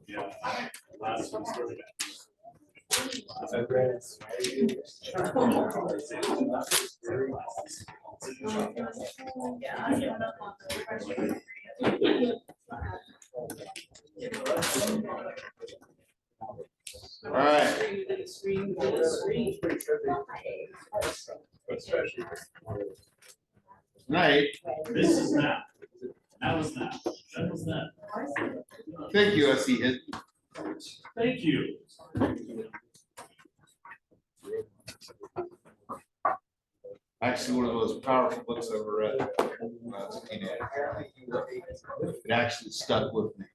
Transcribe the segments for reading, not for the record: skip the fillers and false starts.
Yeah. Last one's really bad. All right. Tonight. This is not. That was not. That was not. Thank you, SE Hit. Thank you. Actually, one of the most powerful books I've ever read when I was a teenager. It actually stuck with me.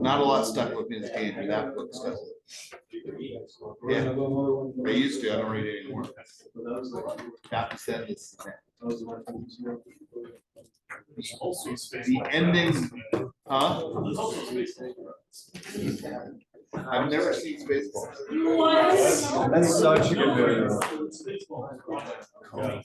Not a lot stuck with me as a teenager. That book stuck with me. Yeah, I used to. I don't read it anymore. That said, this is the ending, huh? I've never seen Spaceballs. What? That's such a good video. Yeah.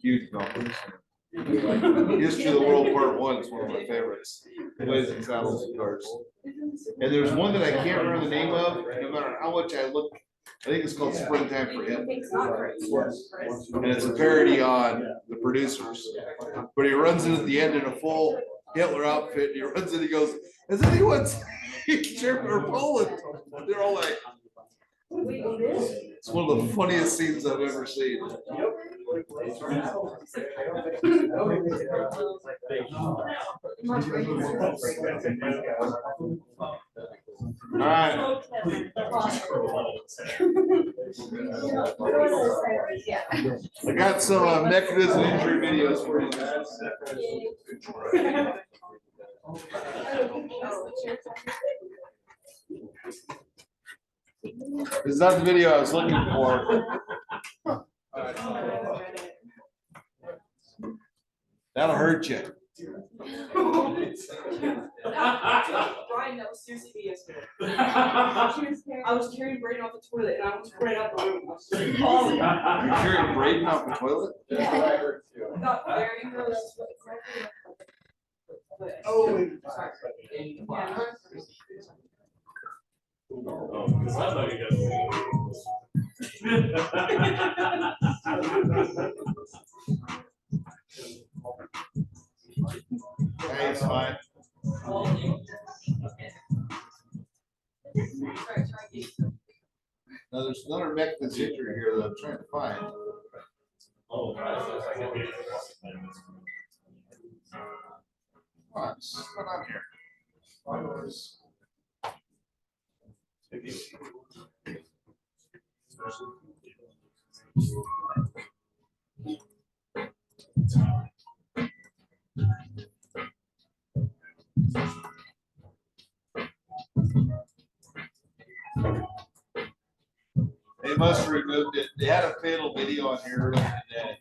Huge novels. History of the World Part 1 is one of my favorites. Blazing Saddles and Cars. And there's one that I can't remember the name of. No matter how much I look, I think it's called Springtime for Him. And it's a parody on the producers. But he runs in at the end in a full Hitler outfit. And he runs in, he goes, "Has anyone seen Germany or Poland?" They're all like, it's one of the funniest scenes I've ever seen. All right. I got some mechanism injury videos for you guys. This is not the video I was looking for. That'll hurt you. Brian, that was seriously me yesterday. I was carrying Brayden off the toilet and I was right out the room. I was just calling. You're carrying Brayden off the toilet? Yeah. Not very gross. Oh, sorry. Yeah. Oh, because I thought you Hey, it's fine. Now there's another mechanism injury here that I'm trying to find. Oh, What's going on here? They must have removed it. They had a fatal video on here earlier today.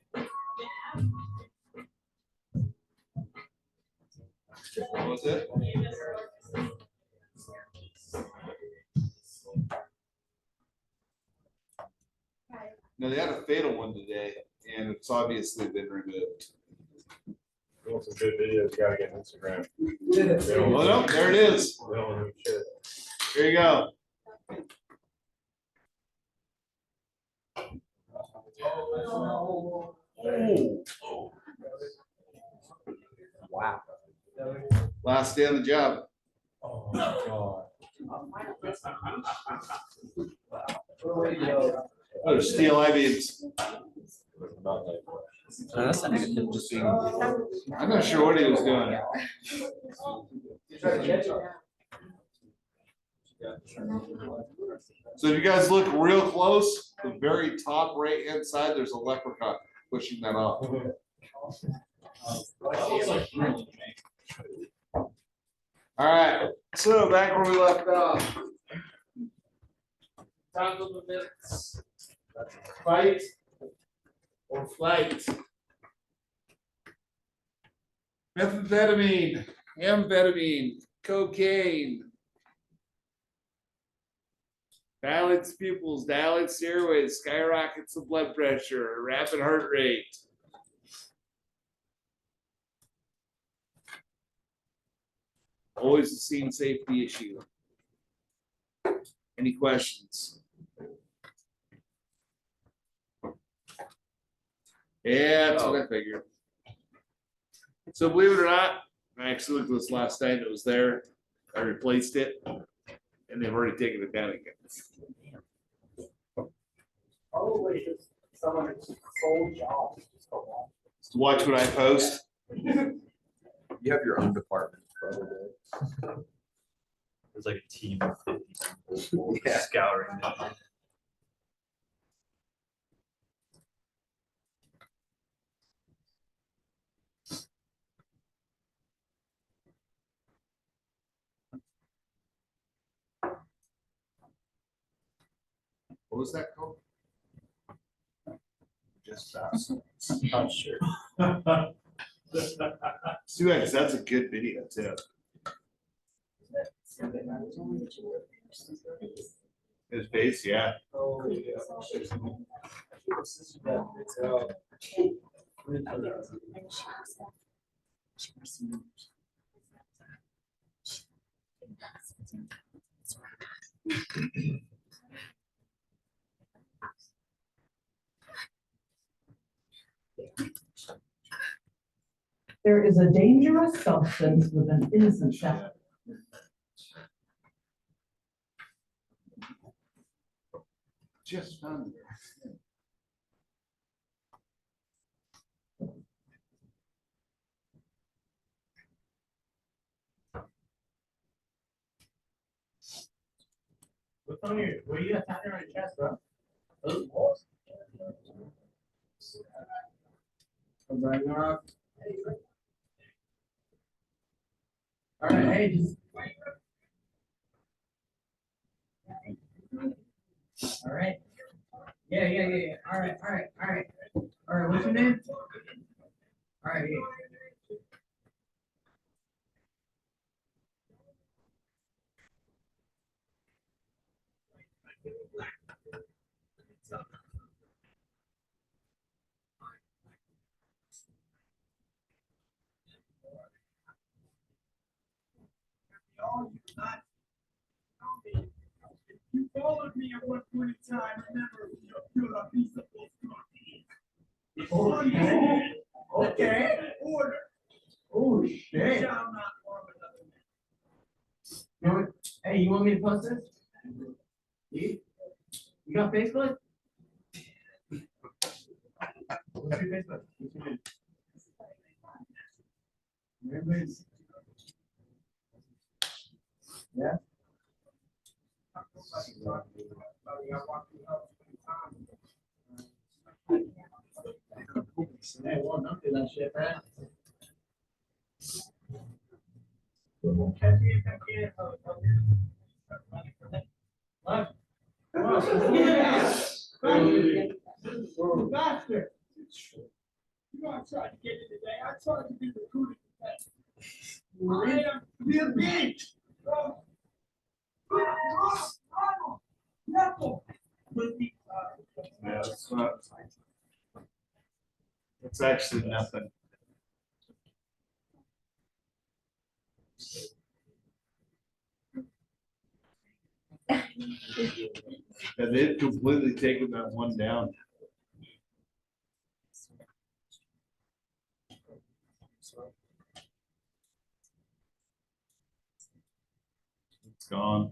What was it? No, they had a fatal one today, and it's obviously been removed. You want some good videos, you gotta get Instagram. Oh, no, there it is. Here you go. Oh. Wow. Last day on the job. Oh my God. Oh, there's steel I-beams. That's a negative, just being. I'm not sure what he was doing. So if you guys look real close, the very top right-hand side, there's a leprechaun pushing that off. All right, so back where we left off. Top of the minutes. Fight or flight. methamphetamine, amphetamine, cocaine. Dilates pupils, dilates airways, skyrockets the blood pressure, rapid heart rate. Always a scene safety issue. Any questions? Yeah, that's what I figured. So believe it or not, I actually looked at this last night, it was there, I replaced it, and they've already taken it down again. Probably just someone's sole job. is just go on. To watch what I post. You have your own department, probably. There's like a team of 50 people Yeah. scouring it. What was that called? Just Not sure. see, because that's a good video too. His face, yeah. Oh, yeah. There is a dangerous substance with an innocent sound. Just found it. What's on your, what you got down there on your chest, bro? Those balls. All right, hey, just. All right. Yeah. All right. All right, what's your name? All right. You followed me at one point in time. Remember, you're a piece of okay. Order. Oh shit. Shall not harm another man. Hey, you want me to post this? You got Facebook? What's your Facebook? Everybody's- Yeah. Hey, well, don't do that shit, man. What? Faster. You know, I tried to get in today. I tried to be recruited today. I am real big. Yeah, it's not. It's actually nothing. And they've completely taken that one down. It's gone.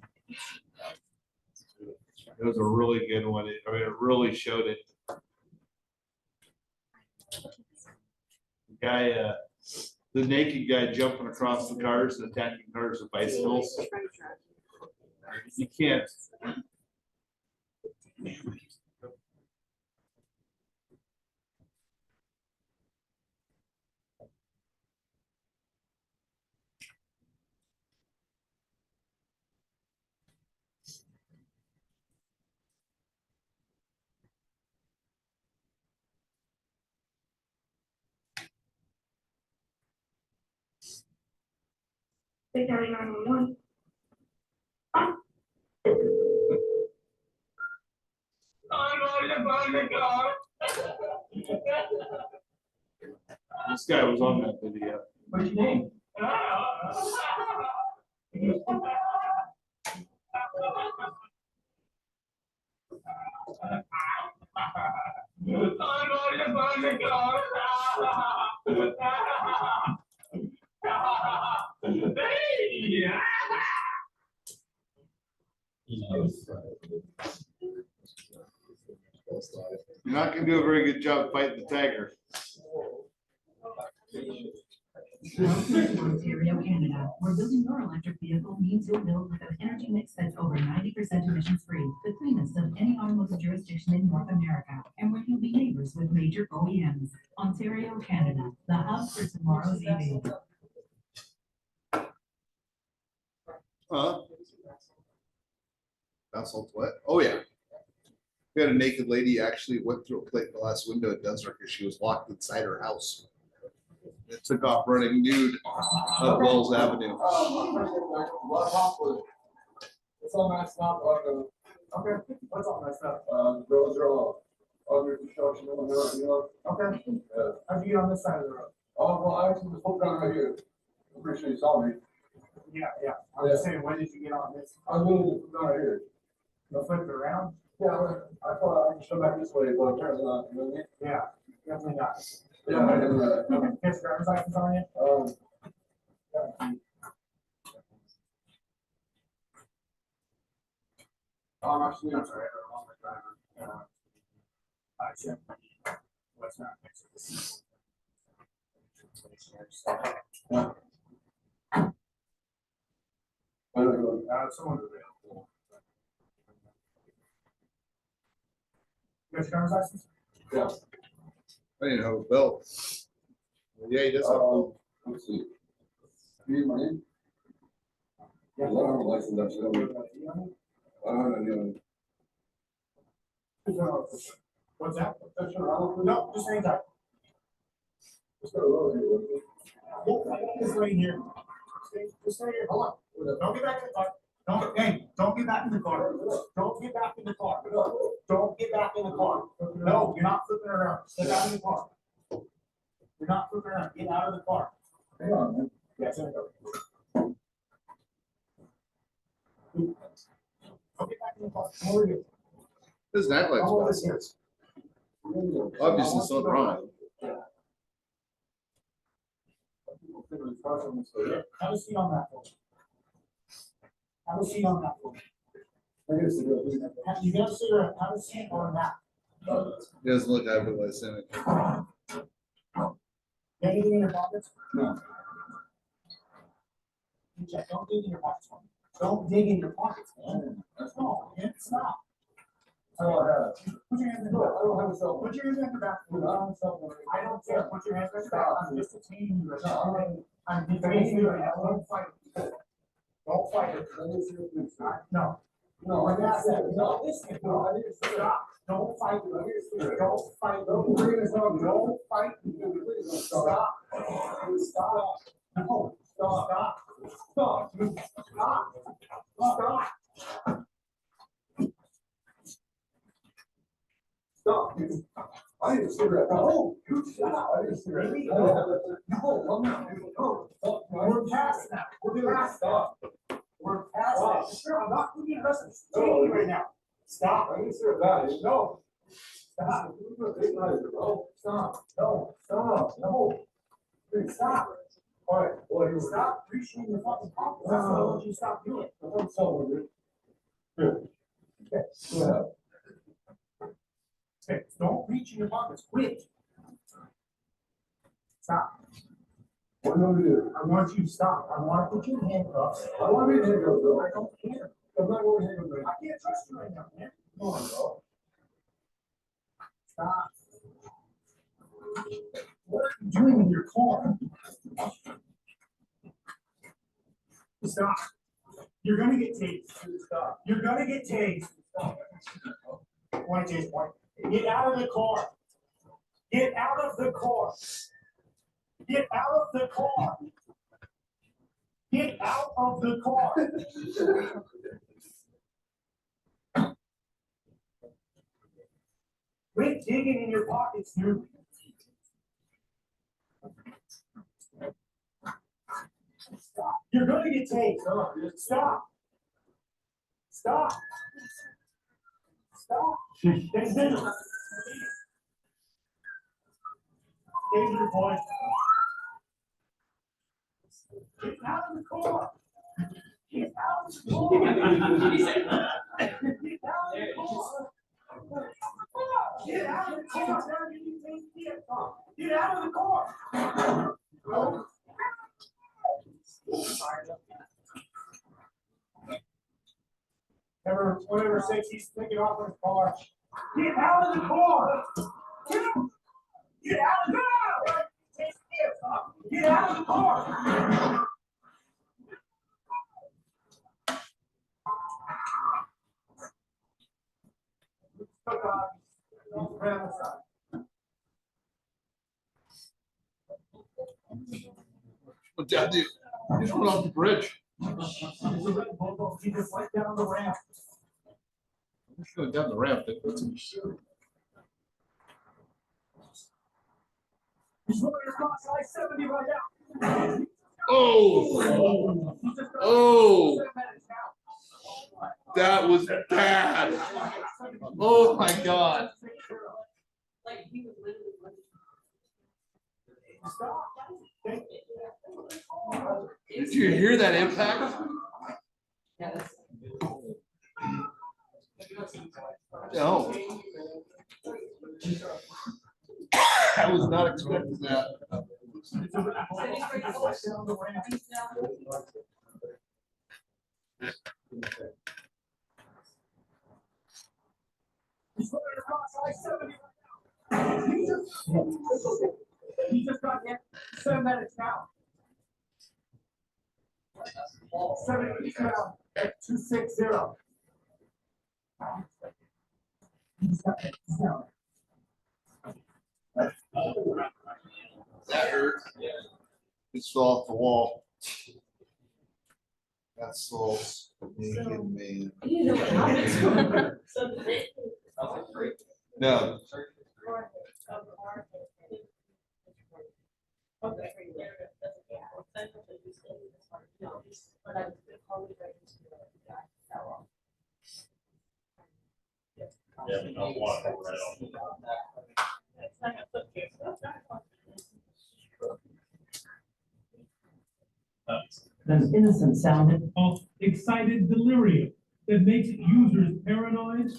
It was a really good one. I mean, it really showed it. The guy, the naked guy jumping across the cars and attacking cars with bicycles. You can't. They got 911. This guy was on that video. What's your name? You're not gonna do a very good job fighting the tiger. Welcome to Ontario, Canada, where building your electric vehicle means you'll build with an energy mix that's over 90% emissions free, the cleanest of any automotive jurisdiction in North America, and where you'll be neighbors with major OEMs. Ontario, Canada, the hub for tomorrow's EV. Huh? Asphalt what? Oh, yeah. We had a naked lady actually went through a plate glass window at Dunsmore because she was locked inside her house. It took off running nude up Wells Avenue. It's all messed up. Okay, what's all messed up? Roads are all under construction. Okay. How'd you get on this side of the road? Oh, well, I actually was hooked on right here. I'm pretty sure you saw me. Yeah. I'm just saying, when did you get on this? I moved from right here. You flipped it around? Yeah, I thought I could come back this way, but apparently not. You know what I mean? Yeah, definitely not. Yeah, I didn't. Okay, get driver's license on you? Yeah. Actually, I'm sorry, I'm on the driver. I checked what's not next to this. Yeah. Someone's available. You got your driver's license? Yeah. I didn't have a belt. Yeah, he does. Let's see. You need my name? Yeah. I don't have a license, actually. I don't know. What's that? No, just hang tight. Just got a road here. Just right here. Just right here. Hold on. Don't get back in the car. Don't get back in the car. Don't get back in the car. Don't get back in the car. No, you're not flipping around. Step out of the car. You're not flipping around. Get out of the car. Hang on, man. Yes, there we go. Don't get back in the car. Come over here. Doesn't act like Come over it's here. obviously something wrong. Have a seat on that one. Have a seat on that one. You got a cigarette, have a seat on that. He doesn't look hypoglycemic. Anything in your pockets? No. Check, don't dig in your pockets. Don't dig in your pockets, man. No, man, stop. Put your hands in the back. I don't have a cell phone. Put your hands in the back. I don't have a cell phone. I don't care. Put your hands in the back. I'm just detaining you. I'm detaining you right now. Don't fight. Don't fight it. No. No, like I said, no, listen, no, I didn't stop. Don't fight. Don't fight. Don't fight. Stop. Stop. No. Stop. Stop. Stop. Stop. Stop. I need a cigarette. No, you stop. I need a cigarette. No, no. We're past that. We're past that. We're past that. Sure, I'm not going to arrest you right now. Stop. I need a cigarette. No. Stop. No. Stop. No. Stop. No. Stop. All right. Well, stop reaching in your fucking pocket. That's what I want you to stop doing. I'm telling you. Good. Okay. Yeah. Okay, don't reach in your pockets, quit. Stop. What do you want to do? I want you to stop. I want to put you in handcuffs. I want to be in handcuffs, though. I don't care. I'm not going to handcuffs. I can't trust you right now, man. Come on, bro. Stop. What are you doing in your car? Stop. You're going to get tased. Stop. You're going to get tased. Stop. Point, Chase, point. Get out of the car. Get out of the car. Get out of the car. Get out of the car. Quit digging in your pockets, dude. Stop. You're gonna get tased. Stop. Stop. Stop. Taser boy. Get out of the car. Get out of the car. Get out of the car. Get out of the car. Get out of the car. Whatever says he's taking off in his car. Get out of the car. Get out of the car. Get out of the car. What did I do? Just went off the bridge. He just went down the ramp. Just going down the ramp. He's going across I-70 right now. Oh, oh, that was bad. Oh my God. Like, he was literally. Stop. Did you hear that impact? Yes. No. I was not expecting that. He just got there 7 minutes now. 7 minutes now at 260. He just got there. That hurt. It's fell off the wall. That's so sneaking me. You know what happened to him? No. Yeah, we don't want it right on. An innocent sounded. Of excited delirium that makes users paranoid,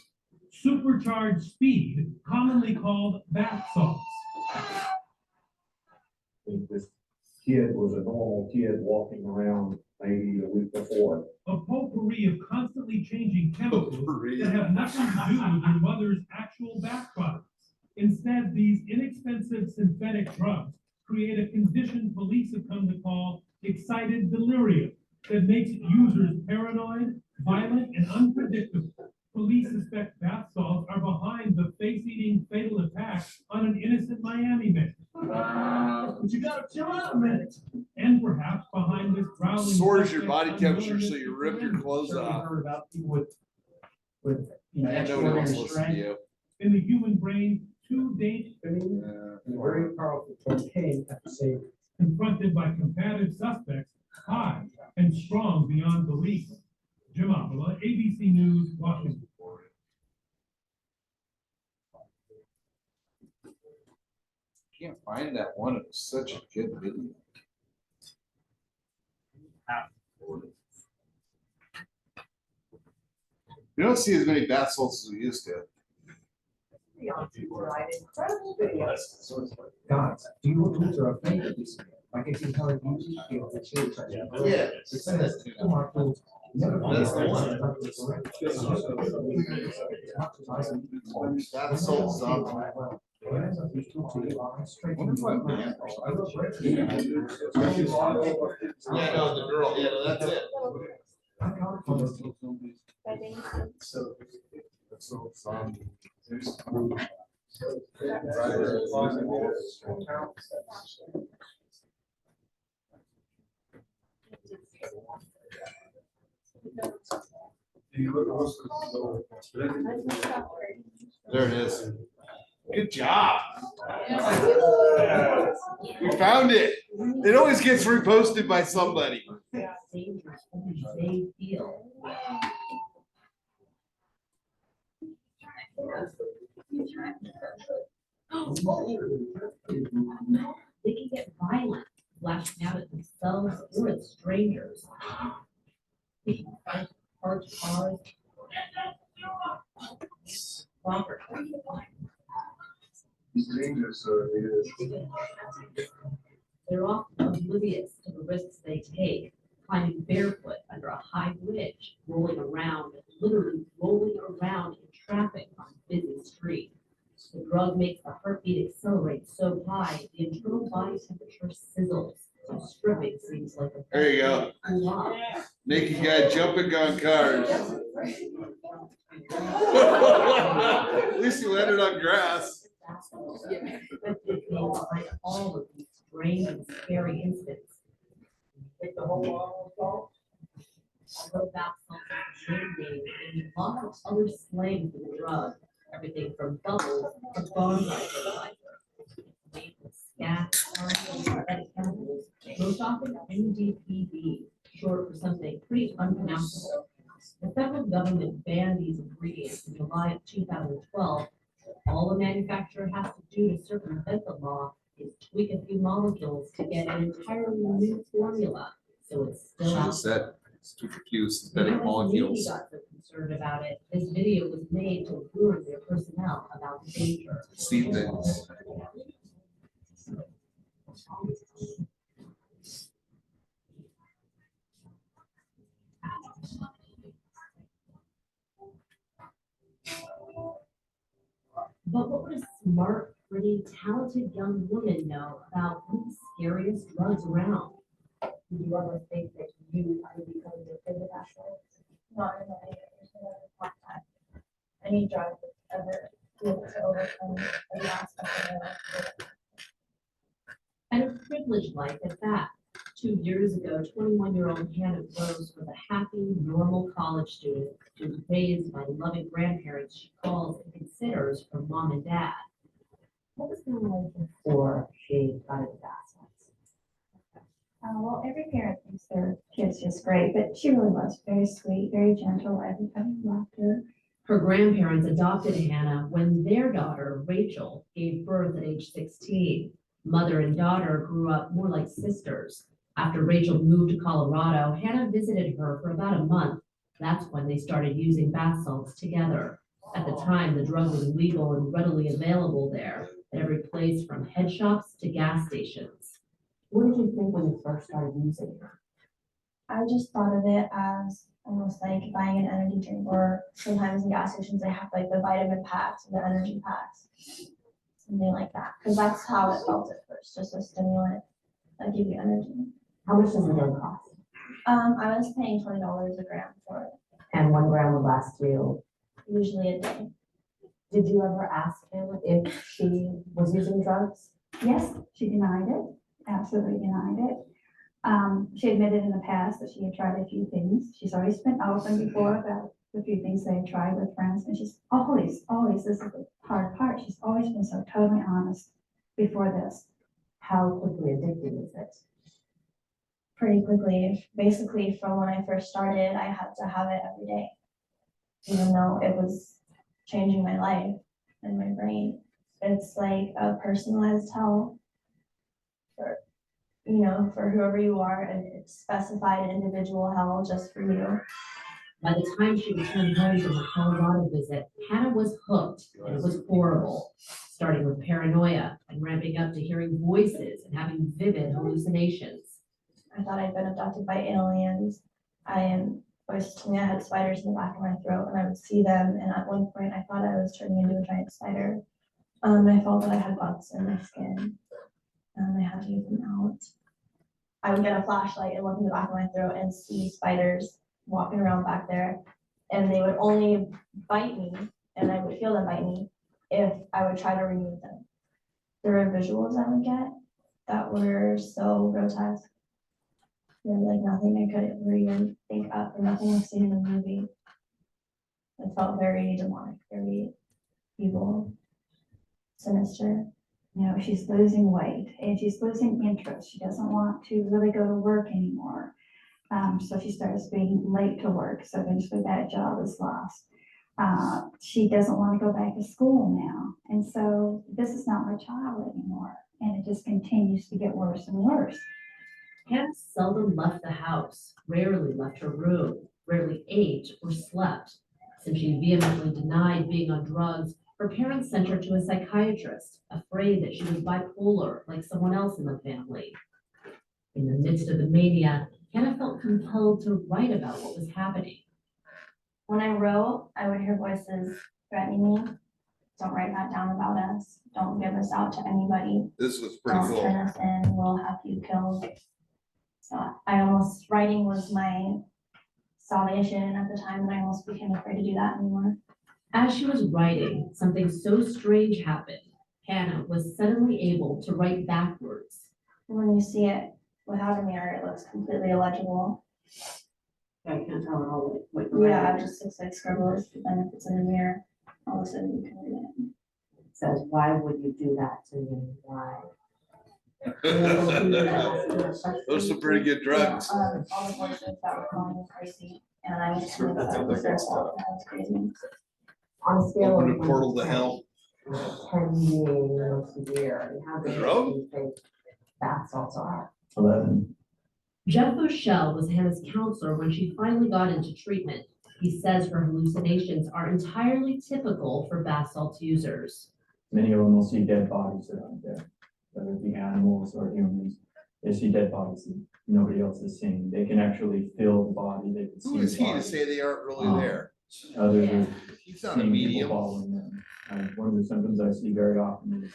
supercharged speed, commonly called bath salts. This kid was a normal kid walking around maybe the week before. A potpourri of constantly changing chemicals Potpourri. that have nothing to do with your mother's actual bath products. Instead, these inexpensive synthetic drugs create a condition police have come to call excited delirium that makes users paranoid, violent, and unpredictable. Police suspect bath salts are behind the face-eating fatal attack on an innocent Miami man. But you gotta chill out a minute. And perhaps behind this growling. Soars your body suspect's temperature so unwillingness you to rip your surrender. clothes off. Heard about people with And nobody wants extraordinary to listen to strength. you. In the human brain, two dangerous. And very powerful cocaine at the same. Confronted by combative suspects, high and strong beyond belief. Jim Avila, ABC News, Washington. Can't find that one. It was such a good video. You don't see as many bath salts as we used to. God, do you want to a fake of this? Like I see how it uses the church. Yeah. It says, never. That's the one. Bath salts up. Yeah, no, the girl, yeah, no, that's it. There it is. Good job. We found it. It always gets reposted by somebody. Dangerous because they feel. They can get violent, lashing out at themselves or at strangers. Parked cars. Robert. They're often oblivious to the risks they take, climbing barefoot under a high bridge, literally rolling around in traffic on a busy street. The drug makes the heartbeat accelerate so high, the internal body temperature sizzles. So stripping seems like a. There you go. Cool off. Naked guy jumping on cars. At least you landed on grass. But they behind all of these strange and scary incidents. Like the whole wall. What about something name and lots of other slang for the drug? Everything from bubbles to bonfire fertilizer. Made with scat, synthetic chemicals, most often NDPV, short for something pretty unpronounceable. The federal government banned these ingredients in July of 2012. All a manufacturer has to do to circumvent the law is tweak a few molecules to get an entirely new formula. So it's still She out. said, it's too few They synthetic molecules. got so concerned about it. This video was made to warn their personnel about the danger. See things. But what would a smart, pretty, talented young woman know about one of the scariest drugs around? Did you ever think that you would become addicted to that drug? Not in my years, lifetime. Any drug that's ever be able to overcome every aspect of my life. And a privileged life at that. 2 years ago, 21-year-old Hannah Rose was a happy, normal college student who was raised by loving grandparents she calls and considers her mom and dad. What was their life before she got into that? Well, every parent thinks their kid's just great, but she really was very sweet, very gentle. Everybody loved her. Her grandparents adopted Hannah when their daughter, Rachel, gave birth at age 16. Mother and daughter grew up more like sisters. After Rachel moved to Colorado, Hannah visited her for about a month. That's when they started using bath salts together. At the time, the drug was legal and readily available there at every place from head shops to gas stations. What did you think when you first started using her? I just thought of it as almost like buying an energy drink, or sometimes in gas stations they have like the vitamin packs, the energy packs, something like that. Because that's how it felt at first, just a stimulant that give you energy. How much does the drug cost? I was paying $20 a gram for it. And 1 gram would last you. Usually a day. Did you ever ask him if she was using drugs? Yes, she denied it, absolutely denied it. She admitted in the past that she had tried a few things. She's always been open before about the few things they had tried with friends, and she's always, this is the hard part, she's always been so totally honest before this. How quickly addicted is it? Pretty quickly. Basically, from when I first started, I had to have it every day, even though it was changing my life and my brain. It's like a personalized hell for, for whoever you are, and it's specified individual hell just for you. By the time she returned home from her Colorado visit, Hannah was hooked, and it was horrible, starting with paranoia and ramping up to hearing voices and having vivid hallucinations. I thought I'd been abducted by aliens. I was told I had spiders in the back of my throat, and I would see them, and at one point I thought I was turning into a giant spider. I felt that I had bugs in my skin, and I had to get them out. I would get a flashlight and look in the back of my throat and see spiders walking around back there, and they would only bite me, and I would feel them bite me if I would try to remove them. There were visuals I would get that were so grotesque. They're like nothing I could ever even think up, or nothing I've seen in a movie. It felt very demonic, very evil, sinister. You know, she's losing weight and she's losing interest. She doesn't want to really go to work anymore. So she starts being late to work. So eventually that job is lost. She doesn't want to go back to school now. And so this is not my child anymore. And it just continues to get worse and worse. Hannah seldom left the house, rarely left her room, rarely ate or slept. Since she vehemently denied being on drugs, her parents sent her to a psychiatrist, afraid that she was bipolar like someone else in the family. In the midst of the mania, Hannah felt compelled to write about what was happening. When I wrote, I would hear voices threatening me. Don't write that down about us. Don't give us out to anybody. This was pretty Don't cool. turn us in. We'll have you killed. So writing was my salvation at the time, and I almost became afraid to do that anymore. As she was writing, something so strange happened. Hannah was suddenly able to write backwards. When you see it without a mirror, it looks completely illegible. I can't tell at all what Yeah, it just looks like scribbles, and if it's in the mirror, all of a sudden you can read it. It says, "Why would you do that to me? Why?" Those are pretty good drugs. All the voices that were calling me crazy, and I was convinced that it was their fault, that I was crazy. On a scale Open of a portal to hell. 10 being the most severe, and how big Drug? do you think bath salts are? 11. Jeff Rochelle was Hannah's counselor when she finally got into treatment. He says her hallucinations are entirely typical for bath salts users. Many of them will see dead bodies that aren't there, whether it be animals or humans. They see dead bodies that nobody else is seeing. They can actually feel the body. They can see. Who is the he to body. say they aren't really there? Others are He's not a seeing people medium. following them. One of the symptoms I see very often is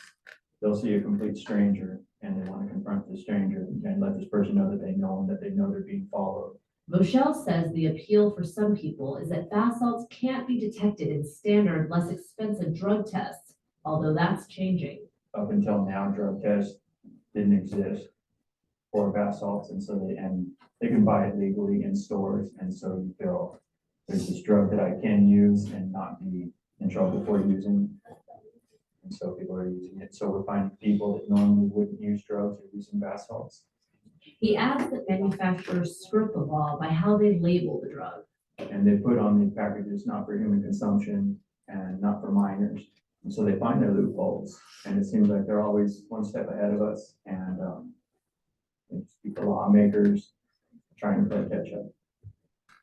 they'll see a complete stranger and they want to confront the stranger and let this person know that they know them, that they know they're being followed. Rochelle says the appeal for some people is that bath salts can't be detected in standard, less expensive drug tests, although that's changing. Up until now, drug tests didn't exist for bath salts, and so they can buy it legally in stores, and so you feel there's this drug that I can use and not be in trouble for using. And so people are using it. So we're finding people that normally wouldn't use drugs are using bath salts. He adds that manufacturers skirt the law by how they label the drug. And they put on the packages not for human consumption and not for minors. And so they find their loopholes, and it seems like they're always one step ahead of us. And it's the lawmakers trying to play catch up.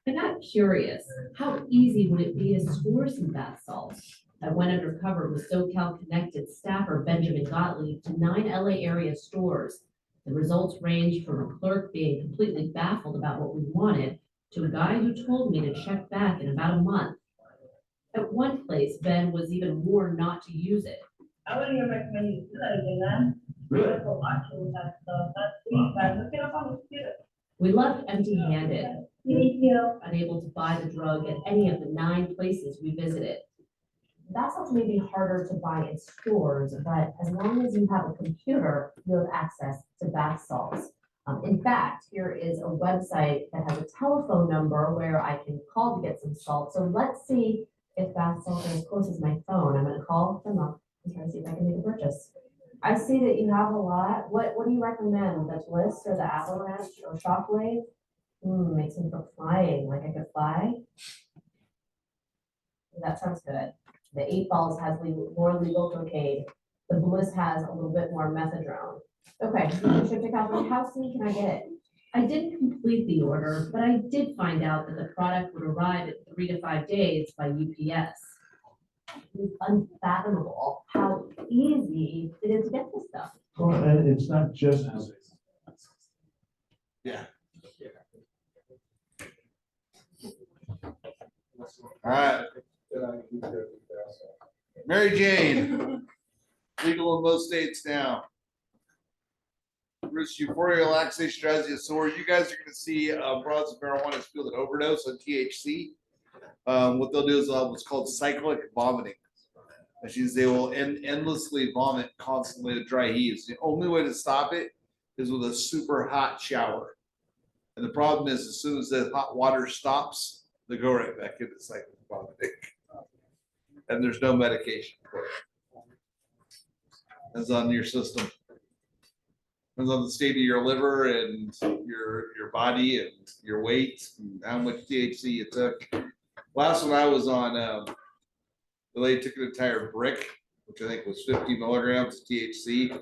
I got curious, how easy would it be to score some bath salts? I went undercover with SoCal Connected staffer Benjamin Gottlieb to 9 LA area stores. The results ranged from a clerk being completely baffled about what we wanted to a guy who told me to check back in about a month. At one place, Ben was even warned not to use it. I wouldn't even recommend you do that again, man. Really? For watching that stuff, that's sweet, guys. Look it up on the computer. We left empty-handed, Thank you. unable to buy the drug at any of the 9 places we visited. Bath salts may be harder to buy in stores, but as long as you have a computer, you have access to bath salts. In fact, here is a website that has a telephone number where I can call to get some salt. So let's see if bath salts are as close as my phone. I'm gonna call them up and try to see if I can make a purchase. I see that you have a lot. What do you recommend? The Bliss or the Avalanche or Shockwave? Makes me for flying, like I could fly. That sounds good. The 8 balls has more legal cocaine. The Bliss has a little bit more methadone. Okay, you should pick out one. How soon can I get it? I didn't complete the order, but I did find out that the product would arrive in 3 to 5 days by UPS. It's unfathomable how easy it is to get this stuff. Well, and it's not just. Yeah. All right. Mary Jane, legal in most states now. Bruce, euphoria, relaxation, drowsy, sore. You guys are going to see broads of marijuana is feel an overdose on THC. What they'll do is what's called cyclic vomiting, which means they will endlessly vomit constantly at dry heaves. The only way to stop it is with a super hot shower. And the problem is, as soon as the hot water stops, they go right back into cyclophobic. And there's no medication for it. It's on your system. Depends on the state of your liver and your body and your weight and how much THC you took. Last one I was on, the lady took an entire brick, which I think was 50 milligrams of THC.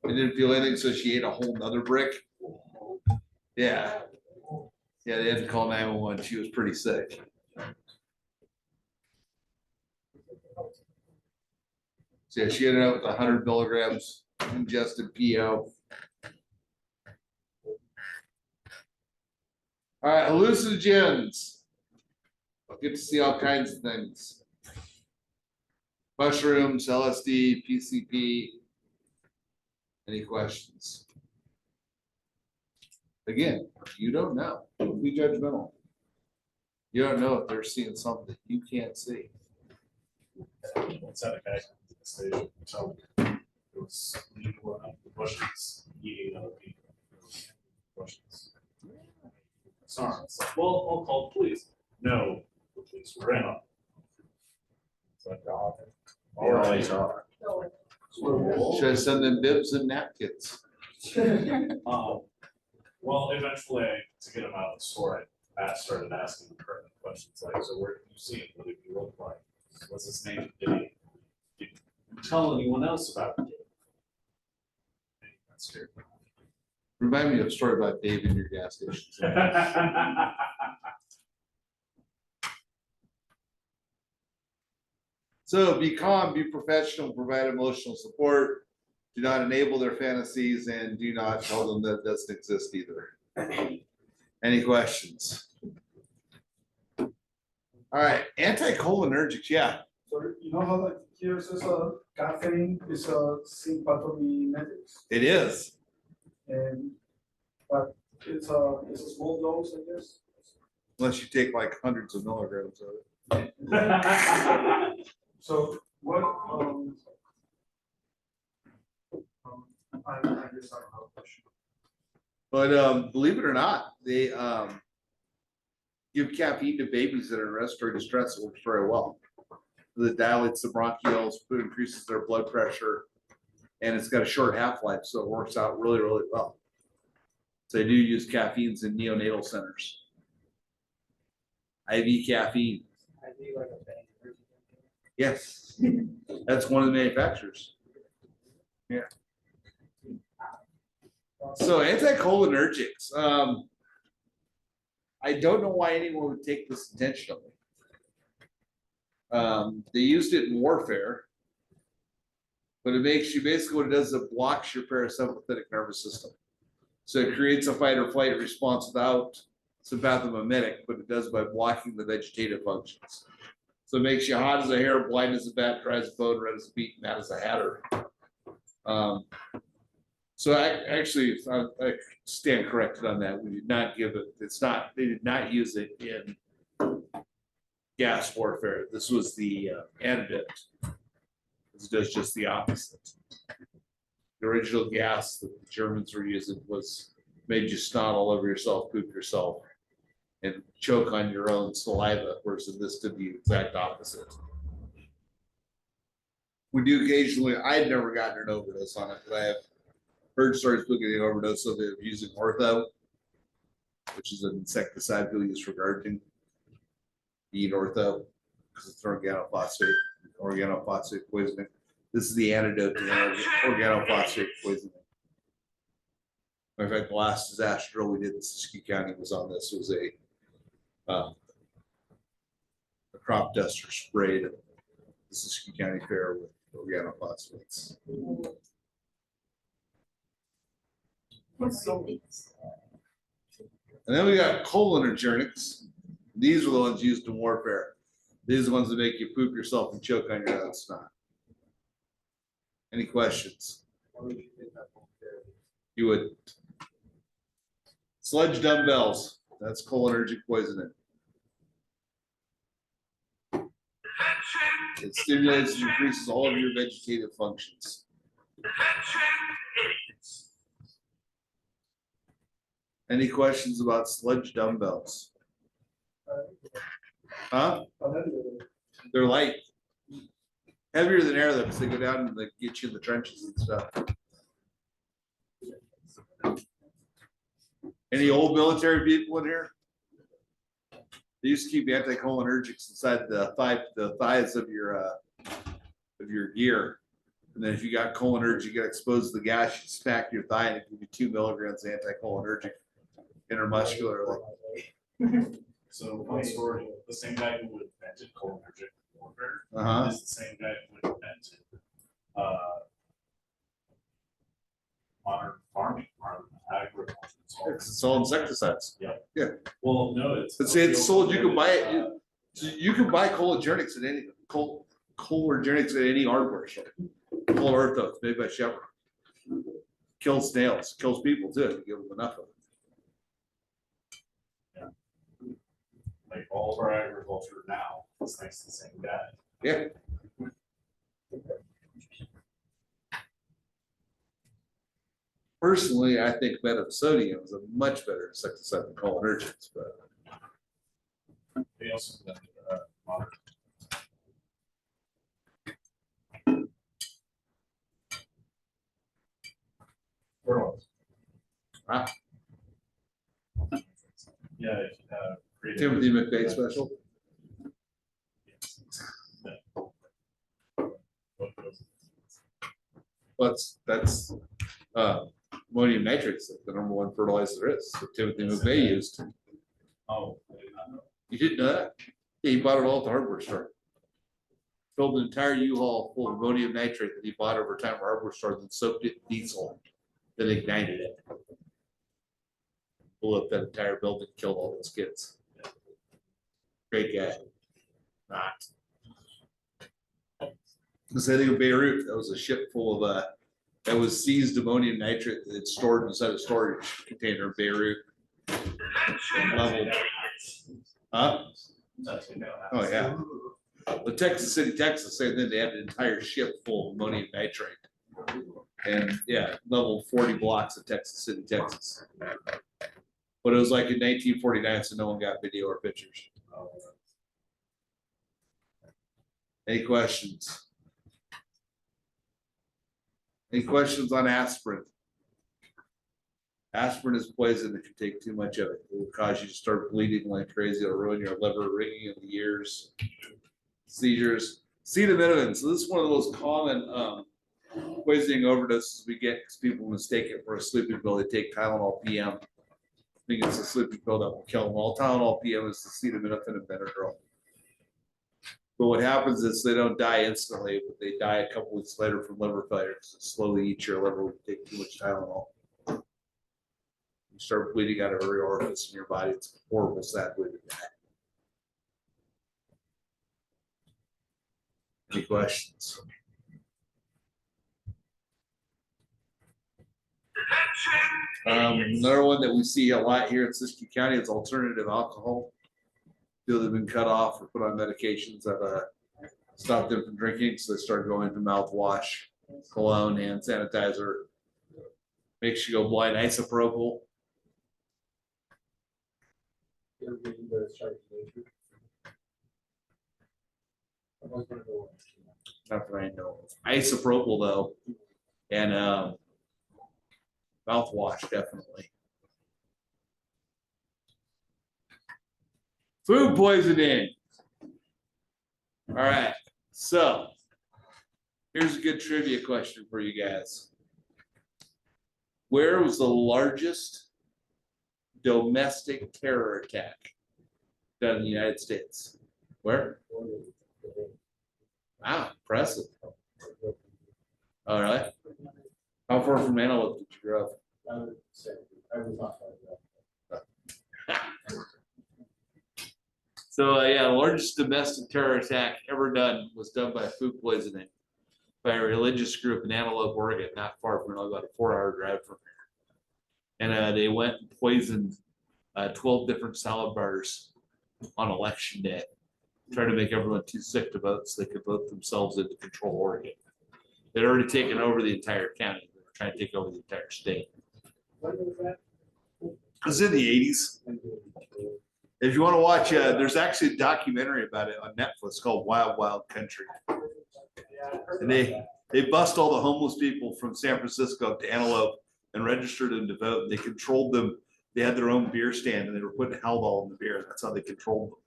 I didn't feel anything, so she ate a whole nother brick. Yeah. Yeah, they had to call 911. She was pretty sick. So yeah, she ended up with 100 milligrams ingested PO. All right, hallucinogens. Get to see all kinds of things. Mushrooms, LSD, PCP. Any questions? Again, you don't know. Don't be judgmental. You don't know if they're seeing something that you can't see. Once had a guy come to the station, so it was legal enough, the bushes eating other people. Bushes. Sorry, it's like, well, I'll call the police. No, the police were in on it. It's like, oh, They always are. Should I send them bibs and napkins? Well, eventually, to get them out of the store, I started asking pertinent questions like, so where did you see him? What did he look like? What's his name? Did you tell anyone else about it? That's fair. Remind me of a story about Dave in your gas station. So be calm, be professional, provide emotional support. Do not enable their fantasies and do not tell them that doesn't exist either. Any questions? All right, anticholinergics, yeah. So you know how like here says caffeine is a sympathomimetics, It is. and but it's a small dose, I guess. Unless you take like hundreds of milligrams of it. So what I guess I don't have a question. But believe it or not, they give caffeine to babies that are in respiratory distress. It works very well. It dilates the bronchioles, increases their blood pressure, and it's got a short half-life, so it works out really, really well. So they do use caffeines in neonatal centers. IV caffeine. Yes, that's one of the manufacturers. Yeah. So anticholinergics. I don't know why anyone would take this intentionally. They used it in warfare, but it makes you basically what it does is it blocks your parasympathetic nervous system. So it creates a fight or flight response without sympathomimetic, but it does by blocking the vegetative functions. So it makes you hot as a hare, blind as a bat, dry as a bone, red as a beet, mad as a hatter. So I stand corrected on that. We did not give it. They did not use it in gas warfare. This was the antidote. This does just the opposite. The original gas that the Germans were using was made you snot all over yourself, poop yourself, and choke on your own saliva, whereas this did the exact opposite. We do occasionally, I had never gotten an overdose on it, but I have heard stories of getting overdose of it using ortho, which is an insecticide people use for gardening. Eat ortho because it's organophosphate poisoning. This is the antidote to organophosphate poisoning. In fact, the last disaster drill we did in Siskiyou County was on this. It was a crop duster sprayed at the Siskiyou County Fair with organophosphates. And then we got cholinergics. These are the ones used in warfare. These are the ones that make you poop yourself and choke on your own snot. Any questions? You would. Sledge dumbbells. That's cholinergic poisoning. It stimulates and increases all of your vegetative functions. Any questions about sledge dumbbells? Huh? They're light. Heavier than air though, because they go down and they get you in the trenches and stuff. Any old military people in here? They used to keep anticholinergics inside the thighs of your gear. And then if you got cholinergic, you got exposed to the gas, you smack your thigh and it give you 2 milligrams of anticholinergic intermuscularly. So one story, the same guy who invented cholinergic warfare is the same guy who invented modern farming, modern agriculture. It's all insecticides. Yeah. Yeah. Well, no, it's. It's sold. You can buy it. You can buy cholinergics at any cholinergics at any hardware store. Ortho, made by Shepherd. Kills snails, kills people too. If you give them enough of it. Like all of our agriculture now is thanks to the same guy. Yeah. Personally, I think metasodium is a much better insecticide than cholinergics, but They also invented modern. wow. Yeah. Timothy McVeigh special. That's ammonium nitrate's the number one fertilizer there is. That Timothy McVeigh used. Oh, I did not know. You didn't know that? Yeah, he bought it all at the hardware store. Filled an entire U-Haul full of ammonium nitrate that he bought over time at hardware store, then soaked it in diesel, then ignited it. Blew up that entire building, killed all those kids. Great guy. Not. The city of Beirut, that was a ship full of that was seized ammonium nitrate that it's stored inside a storage container in Beirut. Level. Huh? Oh yeah. The Texas City, Texas, same thing. They had an entire ship full of ammonium nitrate. And yeah, level 40 blocks of Texas City, Texas. But it was like in 1949, so no one got video or pictures. Any questions? Any questions on aspirin? Aspirin is poison if you take too much of it. It will cause you to start bleeding like crazy. It'll ruin your liver, ringing in the ears, seizures. Acetaminophen. So this is one of the most common poisoning overdoses we get because people mistake it for a sleeping pill. They take Tylenol PM. I think it's a sleeping pill that will kill them all. Tylenol PM is the acetaminophen and Benadryl. But what happens is they don't die instantly, but they die a couple weeks later from liver failure because it slowly eats your liver when you take too much Tylenol. You start bleeding out of every orifice in your body. It's a horrible, sad way to die. Any questions? Another one that we see a lot here in Siskiyou County is alternative alcohol. People that have been cut off or put on medications that stopped them from drinking, so they start going to mouthwash, cologne, hand sanitizer. Makes you go blind. Isopropyl. Not that I know of. Isopropyl though, and mouthwash definitely. Food poisoning. All right, so here's a good trivia question for you guys. Where was the largest domestic terror attack done in the United States? Where? Wow, impressive. All right. How far from Antelope did you grow up? So yeah, the largest domestic terror attack ever done was done by food poisoning by a religious group in Antelope, Oregon, not far from about a 4-hour drive from here. And they went and poisoned 12 different salad bars on election day, trying to make everyone too sick to vote so they could vote themselves into control Oregon. They'd already taken over the entire county. They were trying to take over the entire state. It was in the 80s. If you want to watch, there's actually a documentary about it on Netflix called Wild Wild Country. And they bust all the homeless people from San Francisco to Antelope and registered them to vote. They controlled them. They had their own beer stand and they were putting Haldol in the beer. That's how they controlled them.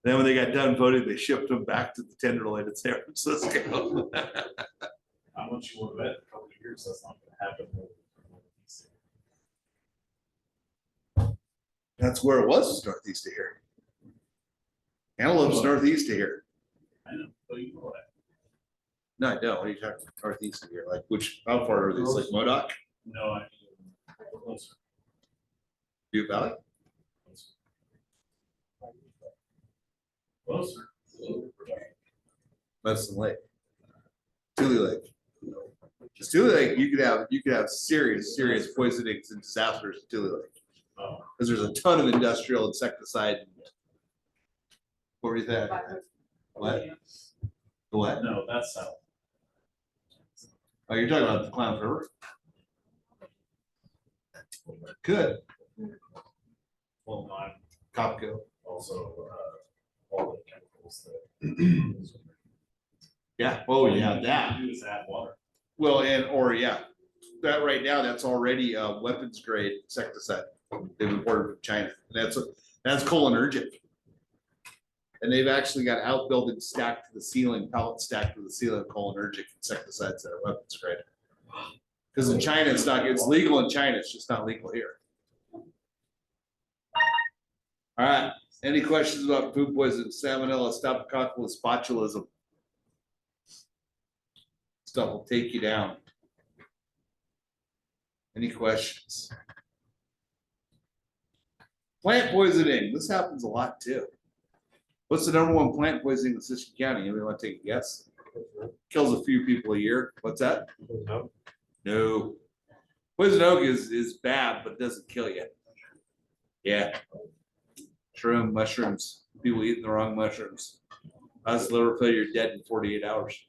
Then when they got done voting, they shipped them back to the Tenderloin in San Francisco. How much you want to bet in a couple of years, that's not gonna happen. That's where it was northeast of here. Antelope's northeast of here. I know, but you know that. No, I don't. What are you talking about? Northeast of here? Like which, how far are these? Like Modoc? No, I mean, closer. Butte Valley? Closer. Medicine Lake. Tule Lake. Just Tule Lake, you could have serious poisonings and disasters in Tule Lake. Oh. Because there's a ton of industrial insecticide. What were you thinking? What? The what? No, that's south. Oh, you're talking about the Klamath River? Good. Well, no, I'm Copco. also, all the chemicals that. Yeah, oh, yeah, that. Do is add water. Well, that right now, that's already a weapons grade insecticide. They've imported from China. That's cholinergic. And they've actually got outbuildings stacked to the ceiling, pallets stacked to the ceiling, of cholinergic insecticides that are weapons grade. Because in China, it's legal in China, it's just not legal here. All right, any questions about food poisoning, salmonella, staphylococcus, botulism? Stuff will take you down. Any questions? Plant poisoning, this happens a lot too. What's the #1 plant poisoning in Siskiyou County? Anybody want to take a guess? Kills a few people a year. What's that? No. Poison oak is bad, but doesn't kill you. Yeah. Shroom, mushrooms. People eating the wrong mushrooms. That's liver failure, dead in 48 hours.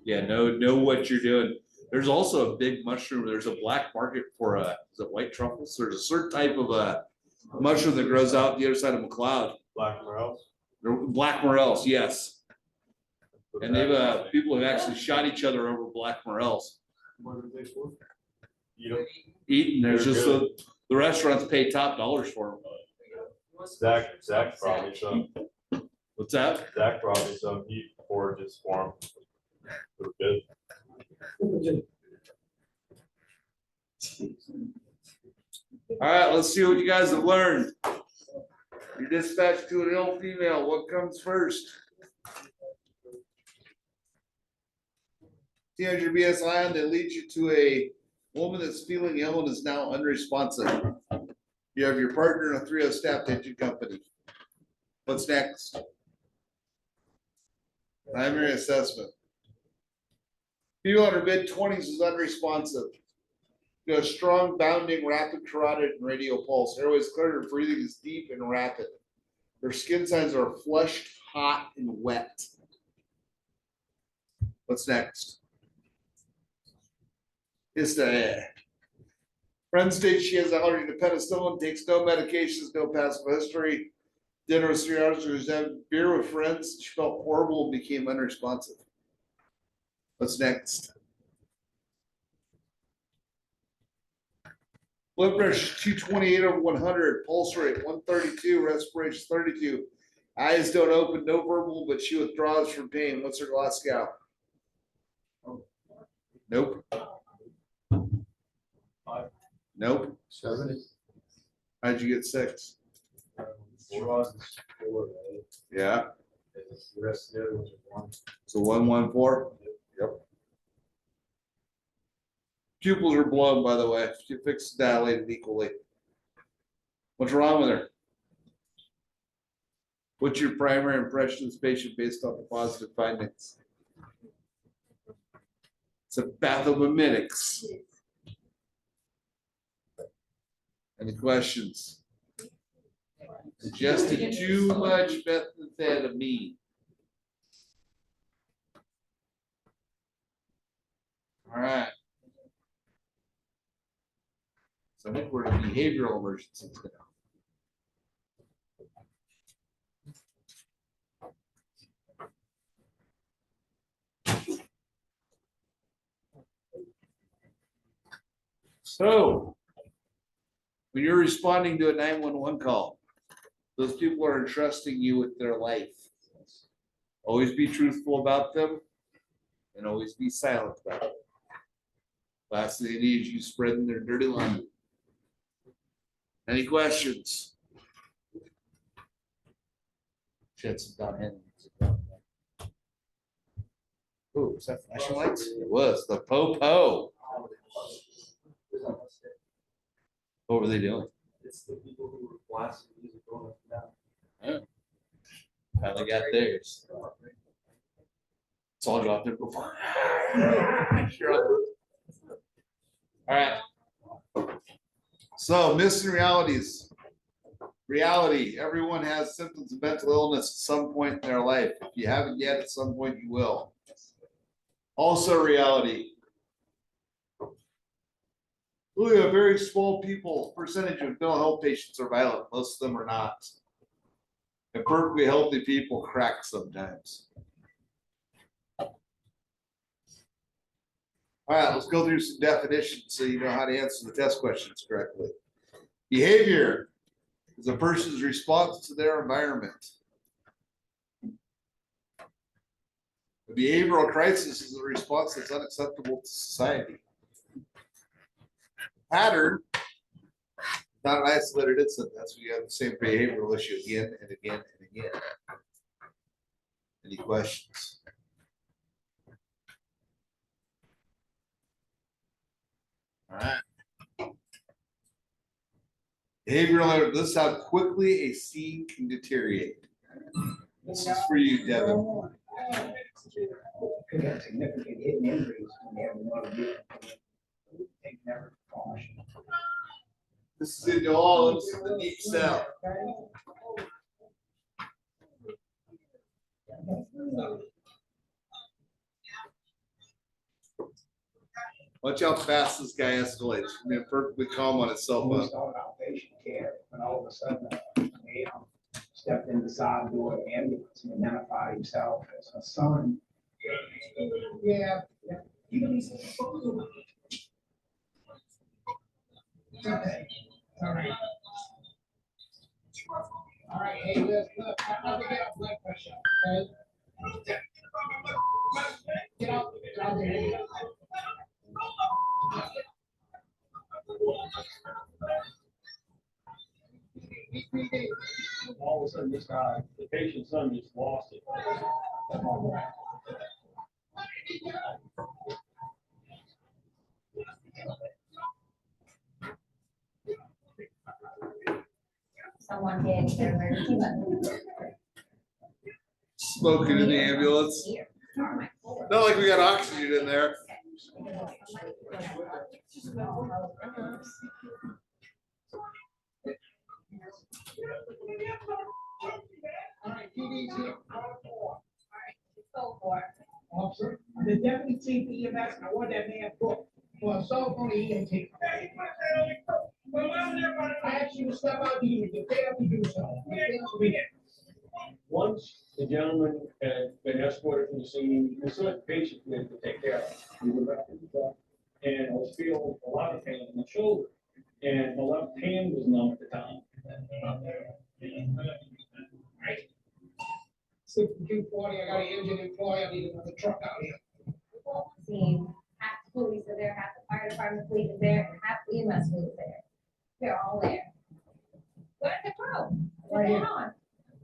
Yeah, know what you're doing. There's also a big mushroom. There's a black market for is it white truffles? There's a certain type of mushroom that grows out the other side of McLeod. Black morels? Black morels, yes. And they've people have actually shot each other over black morels. What are they for? Eating. There's just the restaurants pay top dollars for them. Zach brought me some. What's that? Zach brought me some. He forages for them. They were good. All right, let's see what you guys have learned. You're dispatched to an ill female. What comes first? Teenager BSI, that leads you to a woman that's feeling ill and is now unresponsive. You have your partner in a 3-0 staffed engine company. What's next? Primary assessment. Female in her mid-20s is unresponsive. You have strong bounding, rapid carotid and radial pulse. Airway is clear, her breathing is deep and rapid. Her skin signs are flushed, hot, and wet. What's next? Friend states she has allergy to penicillin, takes no medications, no past history. Dinner was 3 hours, she was having beer with friends. She felt horrible and became unresponsive. What's next? Blood pressure 228/100, pulse rate 132, respiration 32. Eyes don't open, no verbal, but she withdraws from pain. What's her Glasgow? Nope. Nope. 70. How'd you get 6? Yeah. The rest of the other ones are 1. So 114. Yep. Pupils are blown, by the way. She fixed dilated equally. What's wrong with her? What's your primary impression of this patient based on the positive findings? It's a pathomimetics. Any questions? Suggested too much methamphetamine. All right. So I think we're in behavioral emergencies now. So, when you're responding to a 911 call, those people are entrusting you with their life. Always be truthful about them and always be silent about it. Last thing they need is you spreading their dirty laundry. Any questions? Shit, some down hand. Oh, was that flashing lights? It was the po-po. What were they doing? It's the people who were blasting music going up and down. Yeah. Finally got theirs. It's all go out there before. All right. So, myths and realities. Reality, everyone has symptoms of mental illness at some point in their life. If you haven't yet, at some point you will. Also reality. Only a very small percentage of mental health patients are violent. Most of them are not. And perfectly healthy people crack sometimes. All right, let's go through some definitions so you know how to answer the test questions correctly. Behavior is a person's response to their environment. A behavioral crisis is a response that's unacceptable to society. Pattern, not an isolated incident. That's when you have the same behavioral issue again and again and again. Any questions? All right. Behavioral, this is how quickly a scene can deteriorate. This is for you, Devin. Could have significant hidden injuries when they have a lot of take never precaution. This is in New Orleans, the deep south. Watch how fast this guy escalates. I mean, perfectly calm on his cell We phone. started outpatient care, and all of a sudden, he stepped in the side door of the ambulance and identified himself as a son. Yeah. Okay. All right. All right, hey, look, I'm gonna get blood pressure, okay? Get out there. All of a sudden, this guy, the patient's son just lost it. Someone hit their emergency button. Smoking in the ambulance. Not like we got oxygen in there. Officer, the deputy chief of EMS, I want that man booked for assault on the EMT. I asked you to step out, you failed to do so. You failed to do it. Once the gentleman had been escorted from the scene, we saw the patient we had to take care of. We were back in the truck, and I was feeling a lot of pain in the shoulder, and my left hand was numb at the time. 6240, I got an injured employee, I need another truck out here. Team, half the police are there, half the fire department fleet is there, and half the EMS fleet is there. They're all there. Where's the crew? What's going on?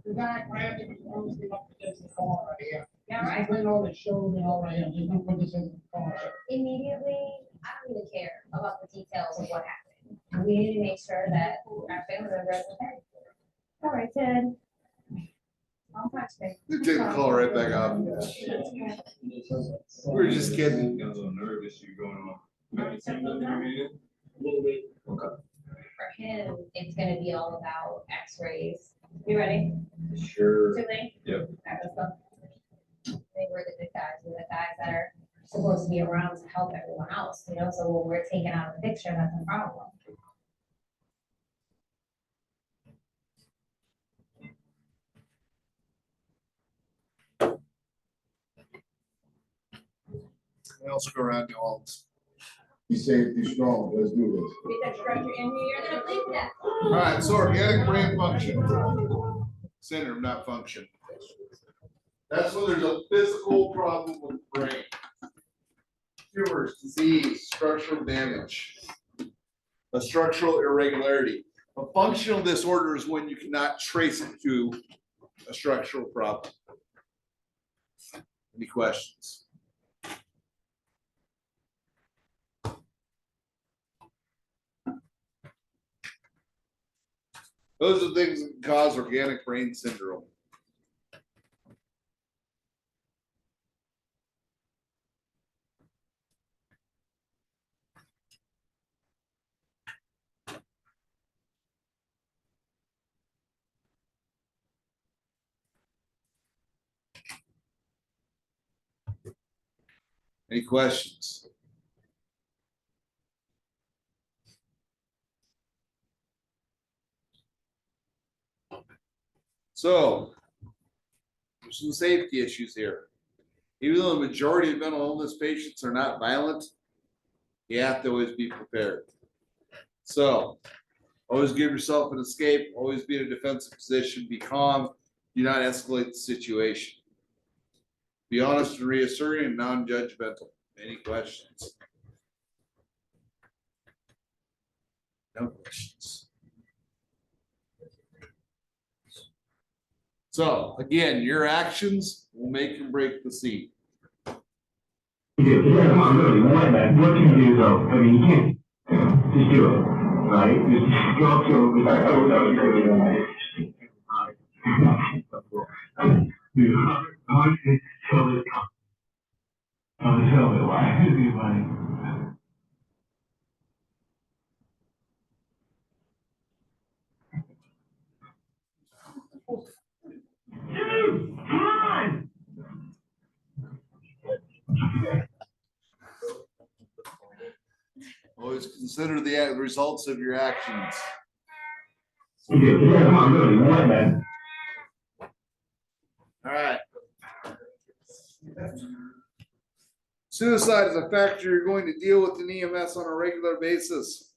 The guy grabbed him, honestly, up against the car right here. Yeah, right. He's on his shoulder and all right here, just don't put this in the car. Immediately, I don't even care about the details of what happened. We need to make sure that our family members are okay. All right, Ted. I'll touch base. Take the call right back off. We were just kidding. Got a little nerve issue going on. For him, it's gonna be all about x-rays. You ready? Sure. Too late? Yep. All right, let's go. They were the good guys, we're the guys that are supposed to be around to help everyone else, you know, so when we're taken out of the picture, that's a problem. I'll screw around to all this. Be safe, be strong, let's do this. Get that structure in here, you're gonna bleed to death. All right, so organic brain function. Syndrome, not function. That's when there's a physical problem with the brain. Tumors, disease, structural damage, a structural irregularity. A functional disorder is when you cannot trace it to a structural problem. Any questions? Those are things that cause organic brain syndrome. Any questions? So, there's some safety issues here. Even though the majority of mental illness patients are not violent, you have to always be prepared. So, always give yourself an escape, always be in a defensive position, be calm, do not escalate the situation. Be honest and reassuring and non-judgmental. Any questions? No questions. So again, your actions will make and break the scene. Yeah, come on, really, what can you do though? I mean, you can't just do it, right? Just go up to him, like, oh, that was really nice. Dude, how did you tell this? Tell me why. It'd be funny. Dude, come on! Always consider the results of your actions. Yeah, come on, really, what, man? All right. Suicide is a factor you're going to deal with in EMS on a regular basis.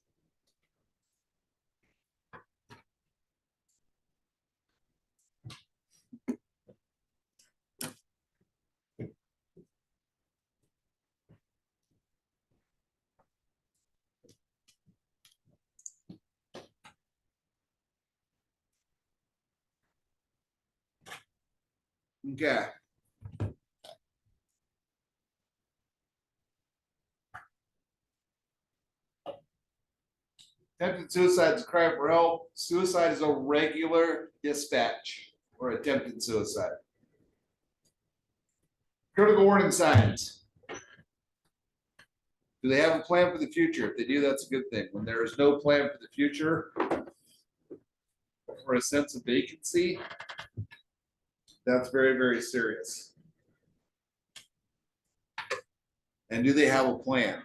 Okay. Attempted suicide is a cry for help. Suicide is a regular dispatch or attempted suicide. Critical warning signs. Do they have a plan for the future? If they do, that's a good thing. When there is no plan for the future or a sense of vacancy, that's very, very serious. And do they have a plan?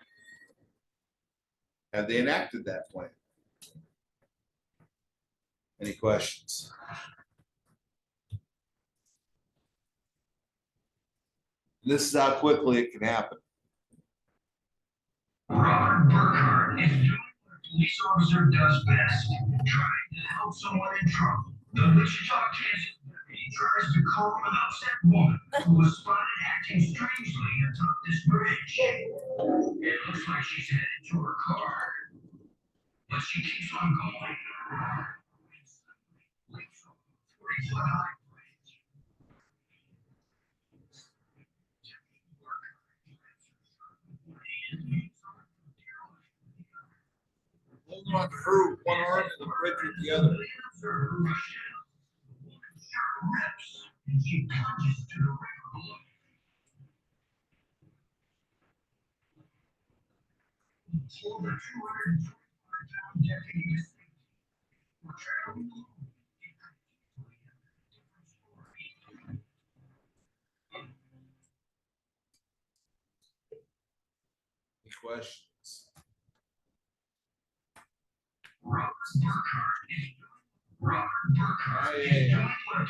Have they enacted that plan? Any questions? This is how quickly it can happen. Robert Burkhardt is doing what a police officer does best, trying to help someone in trouble. The Wichita, Kansas deputy tries to calm an upset woman who was spotted acting strangely atop this bridge. It looks like she's headed to her car, but she keeps on going. 40-foot high bridge. Holding on to her with one arm and the bridge with the other. And she plunges to the river below. Over 225-pound deputy is we're traveling along. Any questions? Robert Burkhardt is doing. Robert Burkhardt is doing what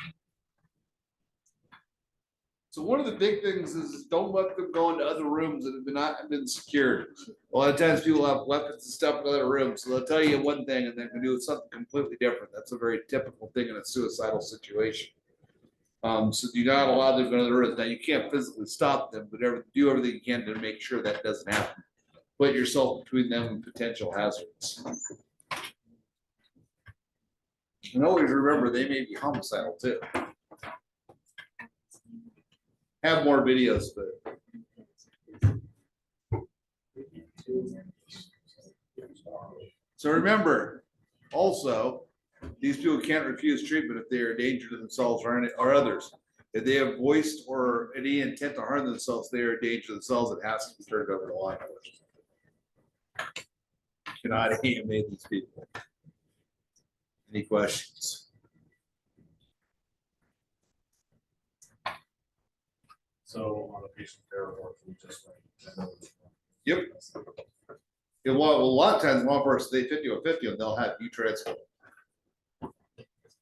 So one of the big things is don't let them go into other rooms that have not been secured. A lot of times people have weapons and stuff in other rooms, so they'll tell you one thing and then can do something completely different. That's a very typical thing in a suicidal situation. So do not allow them to go to the rooms. Now you can't physically stop them, but do everything you can to make sure that doesn't happen. Put yourself between them and potential hazards. And always remember they may be homicidal too. Have more videos, but so remember, also, these people can't refuse treatment if they are a danger to themselves or others. If they have voiced or any intent to harm themselves, they are a danger to themselves. It has to be turned over to law enforcement. Cannot animate these people. Any questions? So on a patient care report, we just like. Yep. Yeah, well, a lot of times law enforcement, they 50 or 50 and they'll have you transfer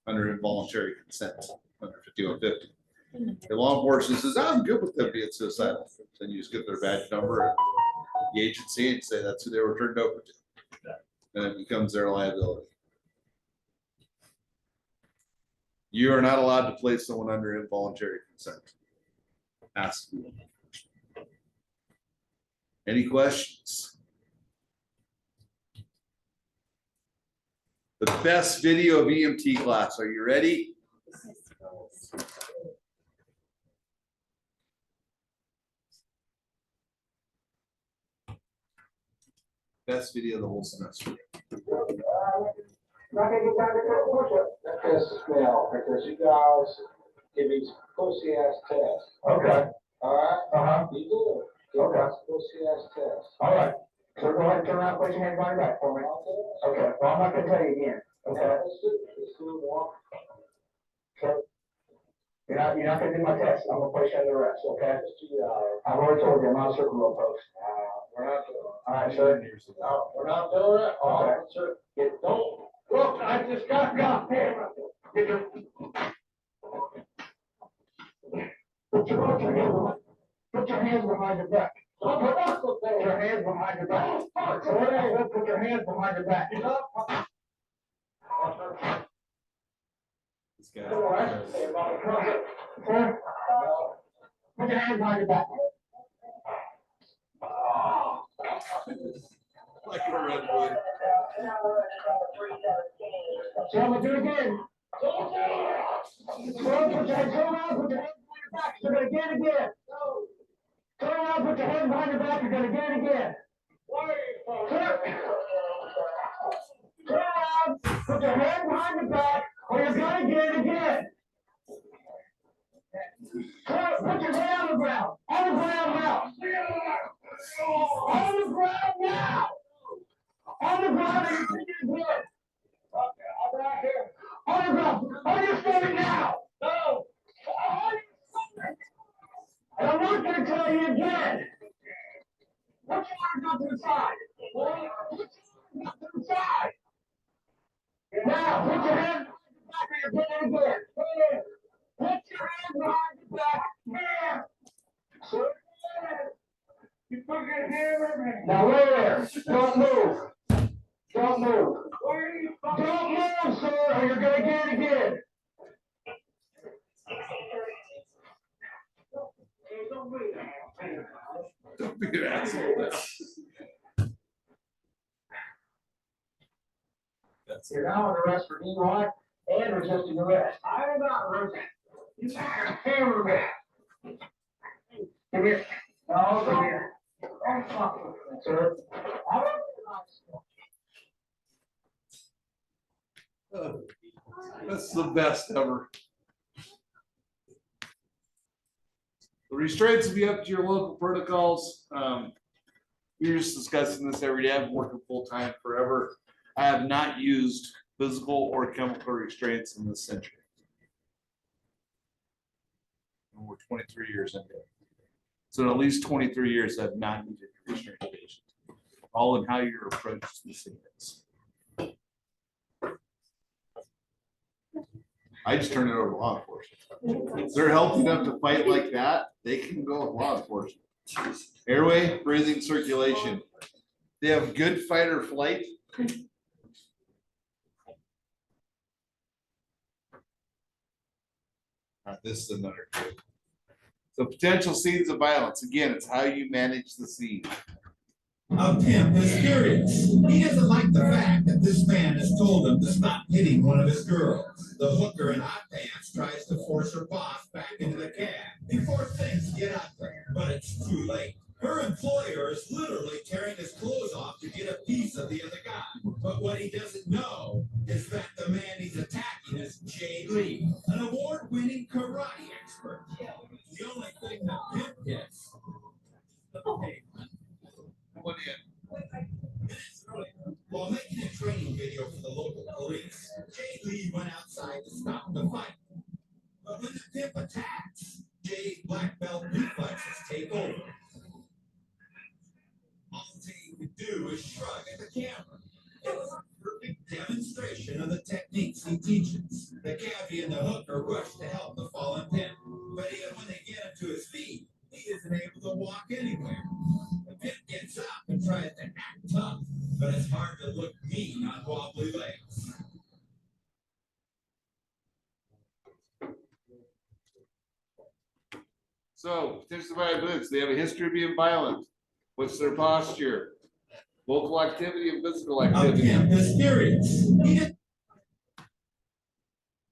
under involuntary consent, under 50 or 50. The law enforcement says, I'm good with them being suicidal. Then you just get their badge number and the agency and say that's who they were turned over to. And it becomes their liability. You are not allowed to place someone under involuntary consent. Ask me. Any questions? The best video of EMT class. Are you ready? Best video of the whole semester. Not gonna get down to that push-up. That test is smell, because you guys give these pussy ass tests. Okay. All right? You do. Give us pussy ass tests. All right. So go ahead and turn around, place your hands on your back for me. Okay. Well, I'm not gonna tell you again. Okay. Let's do one. Okay. You're not gonna do my test. I'm gonna place you under arrest, okay? I've already told you, I'm not a circle road post. We're not doing it. All right, sir. No, we're not doing it. Officer, don't. Look, I just got camera. Get your. Put your hands behind your back. Put your hands behind your back. Put your hands behind your back. This guy. Put your hands behind your back. Like a red boy. So I'm gonna do it again. Put your hands behind your back. You're gonna get it again. Turn around, put your hands behind your back. You're gonna get it again. Turn around, put your hands behind your back, or you're gonna get it again. Put your hand on the ground. On the ground now. On the ground now. On the ground, and you're thinking good. Okay, I'm right here. On the ground. On your stomach now. No. On your stomach. And I'm not going to tell you again. Put your arms up to the side. Put your arms up to the side. Now, put your hands behind your back, or you're doing it again. Put your hands behind your back. Here. You put your hand on me. Now, wait there. Don't move. Don't move. Don't move, sir, or you're going to get it again. Don't be an asshole. You're now under arrest for DUI and resisting arrest. I am not arrested. You camera me. Come here. No, come here. Don't fuck with me, sir. I don't That's the best ever. The restraints will be up to your local protocols. We're just discussing this every day. I've been working full time forever. I have not used physical or chemical restraints in this century. And we're 23 years into it. So in at least 23 years, I've not used a restraint patient. All in how your approach to this is. I just turn it over to law enforcement. If they're healthy enough to fight like that, they can go with law enforcement. Airway, breathing, circulation. They have good fight or flight. This is another good. So potential scenes of violence. Again, it's how you manage the scene. A pimp is furious. He doesn't like the fact that this man has told him to stop hitting one of his girls. The hooker in hot pants tries to force her boss back into the cab before things get ugly, but it's too late. Her employer is literally tearing his clothes off to get a piece of the other guy. But what he doesn't know is that the man he's attacking is Jay Lee, an award-winning karate expert. The only thing that pimp gets, the payment. Minutes earlier, while making a training video for the local police, Jay Lee went outside to stop the fight. But when the pimp attacks, Jay's black belt reflexes take over. All Jay could do is shrug at the camera. It was a perfect demonstration of the techniques he teaches. The cabbie and the hooker rush to help the fallen pimp, but even when they get him to his feet, he isn't able to walk anywhere. The pimp gets up and tries to act tough, but it's hard to look mean on wobbly legs. So potential violence. They have a history of being violent. What's their posture? Vocal activity and physical activity. A pimp is furious.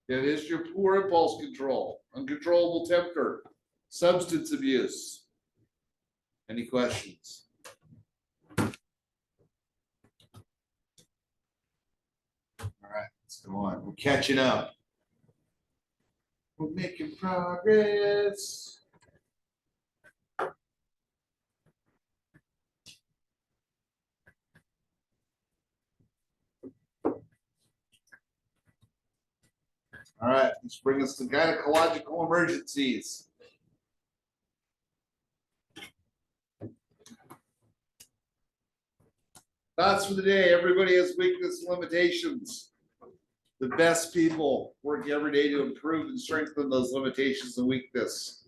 They have a history of poor impulse control, uncontrollable temper, substance abuse. Any questions? All right, let's go on. We're catching up. We're making progress. All right, let's bring us to gynecological emergencies. Thoughts for the day. Everybody has weakness and limitations. The best people work every day to improve and strengthen those limitations and weakness.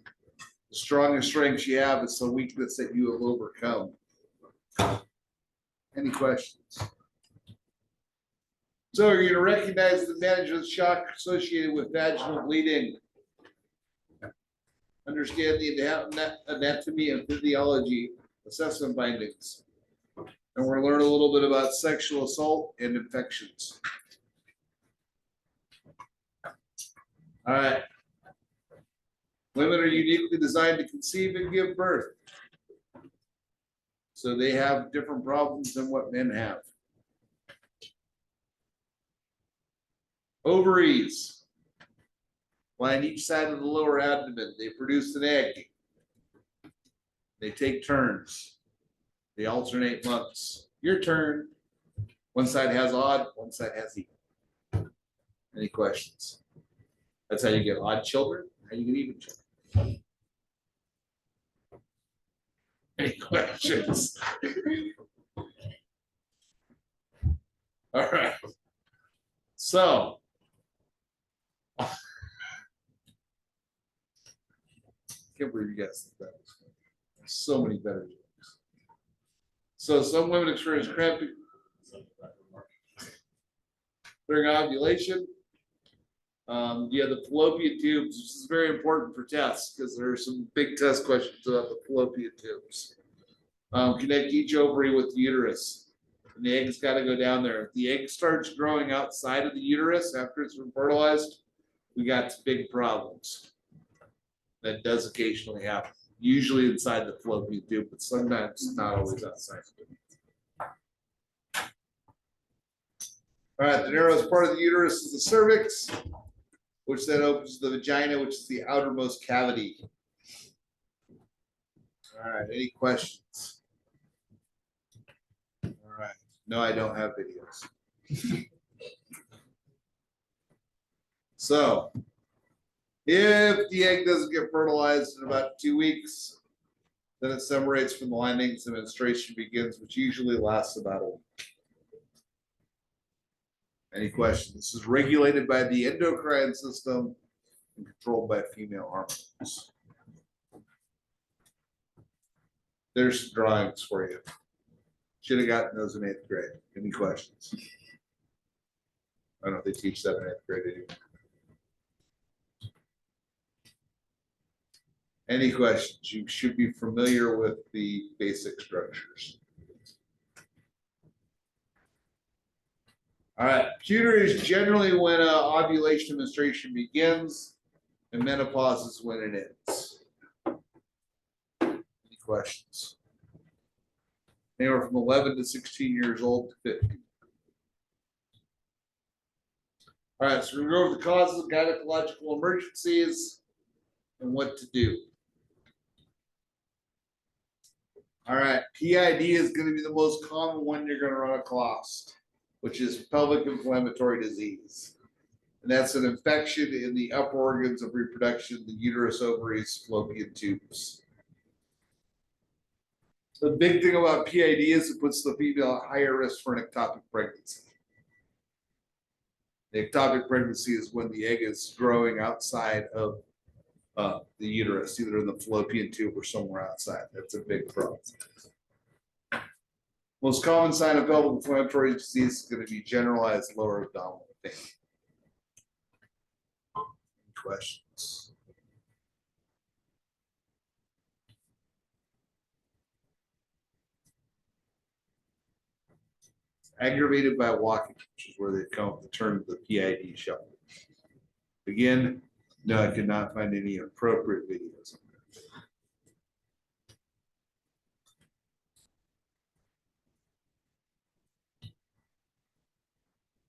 The strongest strengths you have is the weakness that you will overcome. Any questions? So you're going to recognize the management shock associated with vaginal bleeding. Understand the anatomy and physiology assessment findings. And we're going to learn a little bit about sexual assault and infections. All right. Women are uniquely designed to conceive and give birth. So they have different problems than what men have. Ovaries line each side of the lower abdomen. They produce an egg. They take turns. They alternate months. Your turn. One side has odd, one side has even. Any questions? That's how you get odd children. How you get even children. Any questions? All right. So can't believe you guys think that was funny. There's so many better jokes. So some women experience cramping during ovulation. You have the fallopian tubes, which is very important for tests because there are some big test questions about the fallopian tubes. Connect each ovary with the uterus. And the egg's got to go down there. If the egg starts growing outside of the uterus after it's been fertilized, we got some big problems. That does occasionally happen, usually inside the fallopian tube, but sometimes not always outside. All right, the narrowest part of the uterus is the cervix, which then opens the vagina, which is the outermost cavity. All right, any questions? All right, no, I don't have videos. So, if the egg doesn't get fertilized in about 2 weeks, then it separates from the linings and menstruation begins, which usually lasts about a week. Any questions? This is regulated by the endocrine system and controlled by female hormones. There's some drawings for you. Should have gotten those in 8th grade. Any questions? I don't know if they teach that in 8th grade anymore. Any questions? You should be familiar with the basic structures. All right, puberty is generally when ovulation menstruation begins, and menopause is when it ends. Any questions? Anywhere from 11 to 16 years old to 50. All right, so we're going to go over the causes of gynecological emergencies and what to do. All right, PID is going to be the most common one you're going to run across, which is pelvic inflammatory disease. And that's an infection in the upper organs of reproduction, the uterus, ovaries, fallopian tubes. The big thing about PID is it puts the female at higher risk for an ectopic pregnancy. The ectopic pregnancy is when the egg is growing outside of the uterus, either in the fallopian tube or somewhere outside. That's a big problem. Most common sign of pelvic inflammatory disease is going to be generalized lower abdominal pain. Questions? Aggravated by walking, which is where they come up with the term the PID shuffle. Again, no, I could not find any appropriate videos.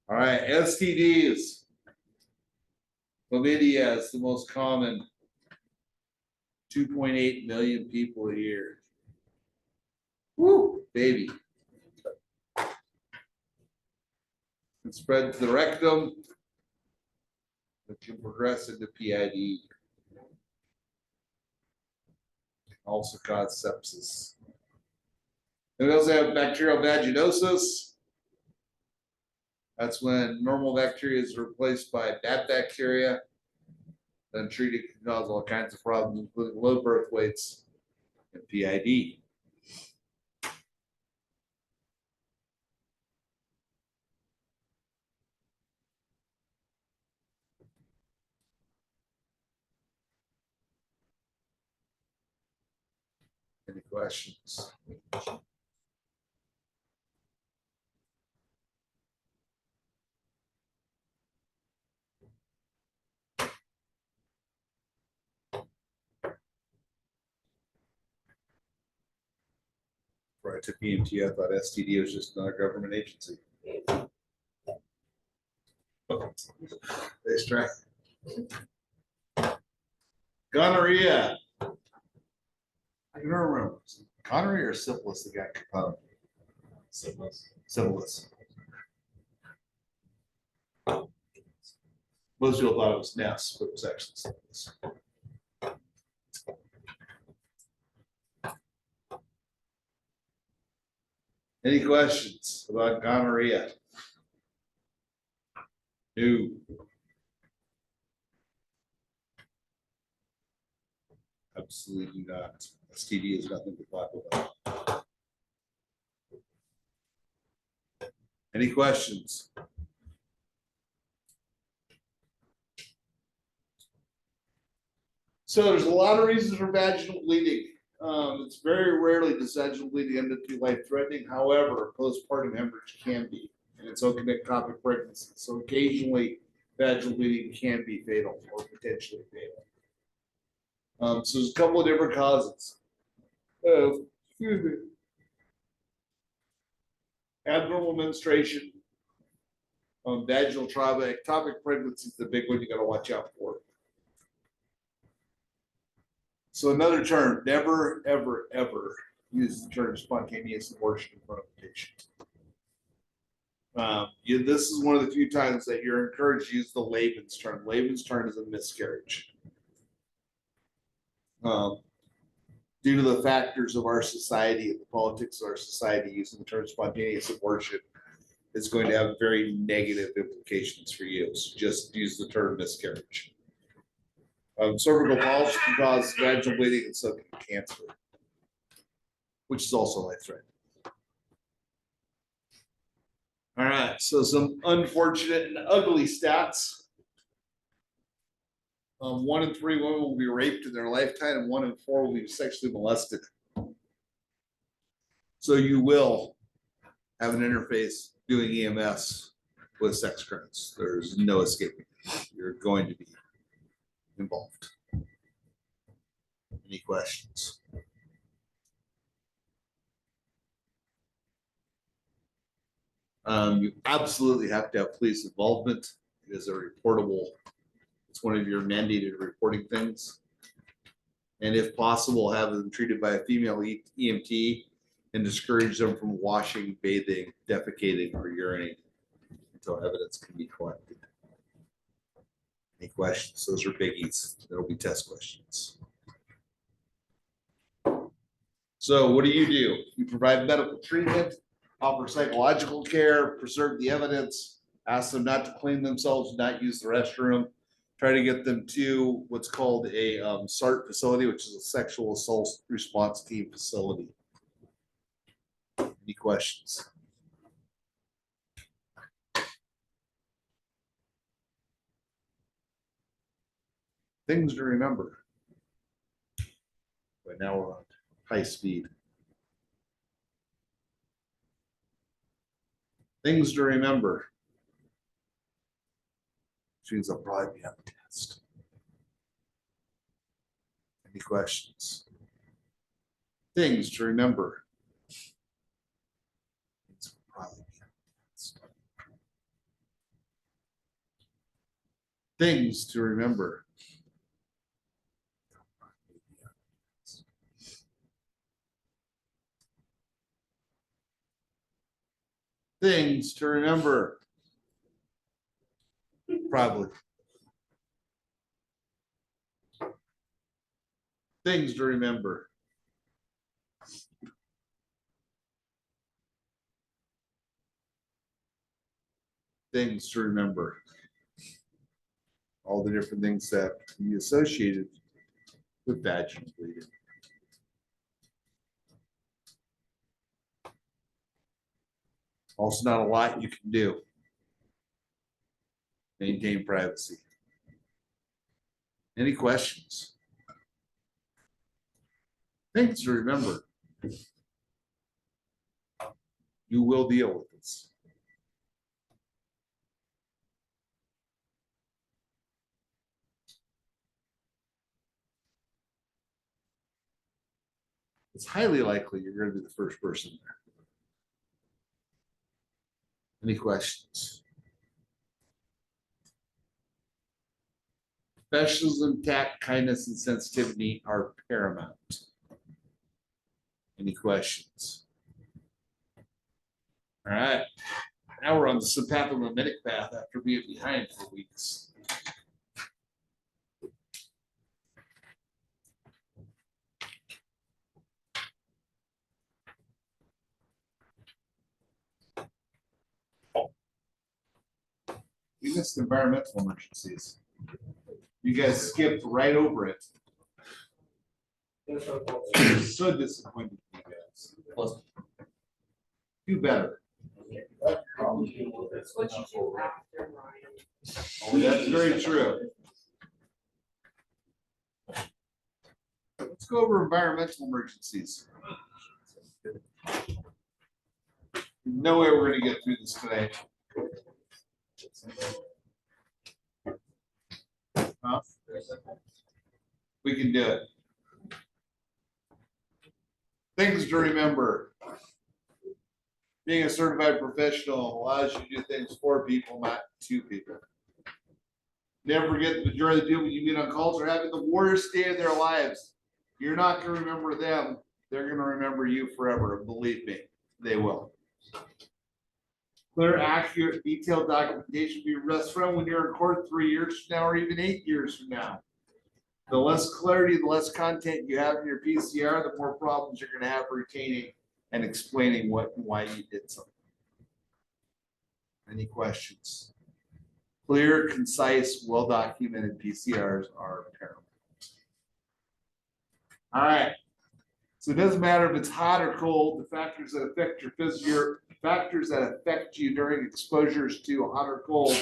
All right, STDs. Chlamydia is the most common. 2.8 million people a year. Woo, baby. It spread to the rectum. It can progress into PID. Also cause sepsis. And we also have bacterial vaginosis. That's when normal bacteria is replaced by bad bacteria. Untreated can cause all kinds of problems, including low birth weights and PID. Any questions? Before I took EMT, I thought STD was just not a government agency. Nice try. Gonorrhea. I don't remember. Gonorrhea or syphilis that got compounded? Syphilis. Syphilis. Most people thought it was NES, but it was actually syphilis. Any questions about gonorrhea? No. Absolutely not. STD is nothing to talk about. Any questions? So there's a lot of reasons for vaginal bleeding. It's very rarely does vaginal bleeding end up being life-threatening. However, postpartum hemorrhage can be, and it's open ectopic pregnancy. So occasionally, vaginal bleeding can be fatal or potentially fatal. So there's a couple of different causes. Excuse me. Abnormal menstruation, vaginal trauma, ectopic pregnancy is the big one you got to watch out for. So another term, never, ever, ever use the term spontaneous abortion in front of a patient. This is one of the few times that you're encouraged to use the layman's term. Layman's term is a miscarriage. Due to the factors of our society and the politics of our society, using the term spontaneous abortion is going to have very negative implications for you. So just use the term miscarriage. Cervical polyps can cause vaginal bleeding and so can cancer, which is also life-threatening. All right, so some unfortunate and ugly stats. 1 in 3 women will be raped in their lifetime, and 1 in 4 will be sexually molested. So you will have an interface doing EMS with sex crimes. There's no escaping. You're going to be involved. Any questions? You absolutely have to have police involvement. It is a reportable, it's one of your mandated reporting things. And if possible, have them treated by a female EMT and discourage them from washing, bathing, defecating, or urinating until evidence can be collected. Any questions? Those are biggies. There'll be test questions. So what do? You provide medical treatment, offer psychological care, preserve the evidence, ask them not to clean themselves, not use the restroom, try to get them to what's called a SART facility, which is a sexual assault response team facility. Any questions? Things to remember. But now we're on high speed. Things to remember. Which means I'll probably be on the test. Any questions? Things to remember. Means we'll probably be on the test. Things to remember. Things to remember. Probably. Things to remember. Things to remember. All the different things that can be associated with vaginal bleeding. Also, not a lot you can do. Maintain privacy. Any questions? Things to remember. You will deal with this. It's highly likely you're going to be the first person there. Any questions? Professionalism, tact, kindness, and sensitivity are paramount. Any questions? All right. Now we're on the sympathomimetic path after being behind for weeks. We missed environmental emergencies. You guys skipped right over it. So disappointed in you guys. Do better. It's what you do after, Ryan. Oh, that's very true. Let's go over environmental emergencies. No way we're going to get through this today. Huh? We can do it. Things to remember. Being a certified professional allows you to do things for people, not to people. Never forget the majority of the people you meet on calls are having the worst day of their lives. You're not going to remember them. They're going to remember you forever. Believe me, they will. Clear, accurate, detailed documentation will be your best friend when you're in court 3 years from now or even 8 years from now. The less clarity, the less content you have in your PCR, the more problems you're going to have retaining and explaining what and why you did something. Any questions? Clear, concise, well-documented PCRs are paramount. All right. So it doesn't matter if it's hot or cold, the factors that affect factors that affect you during exposures to hot or cold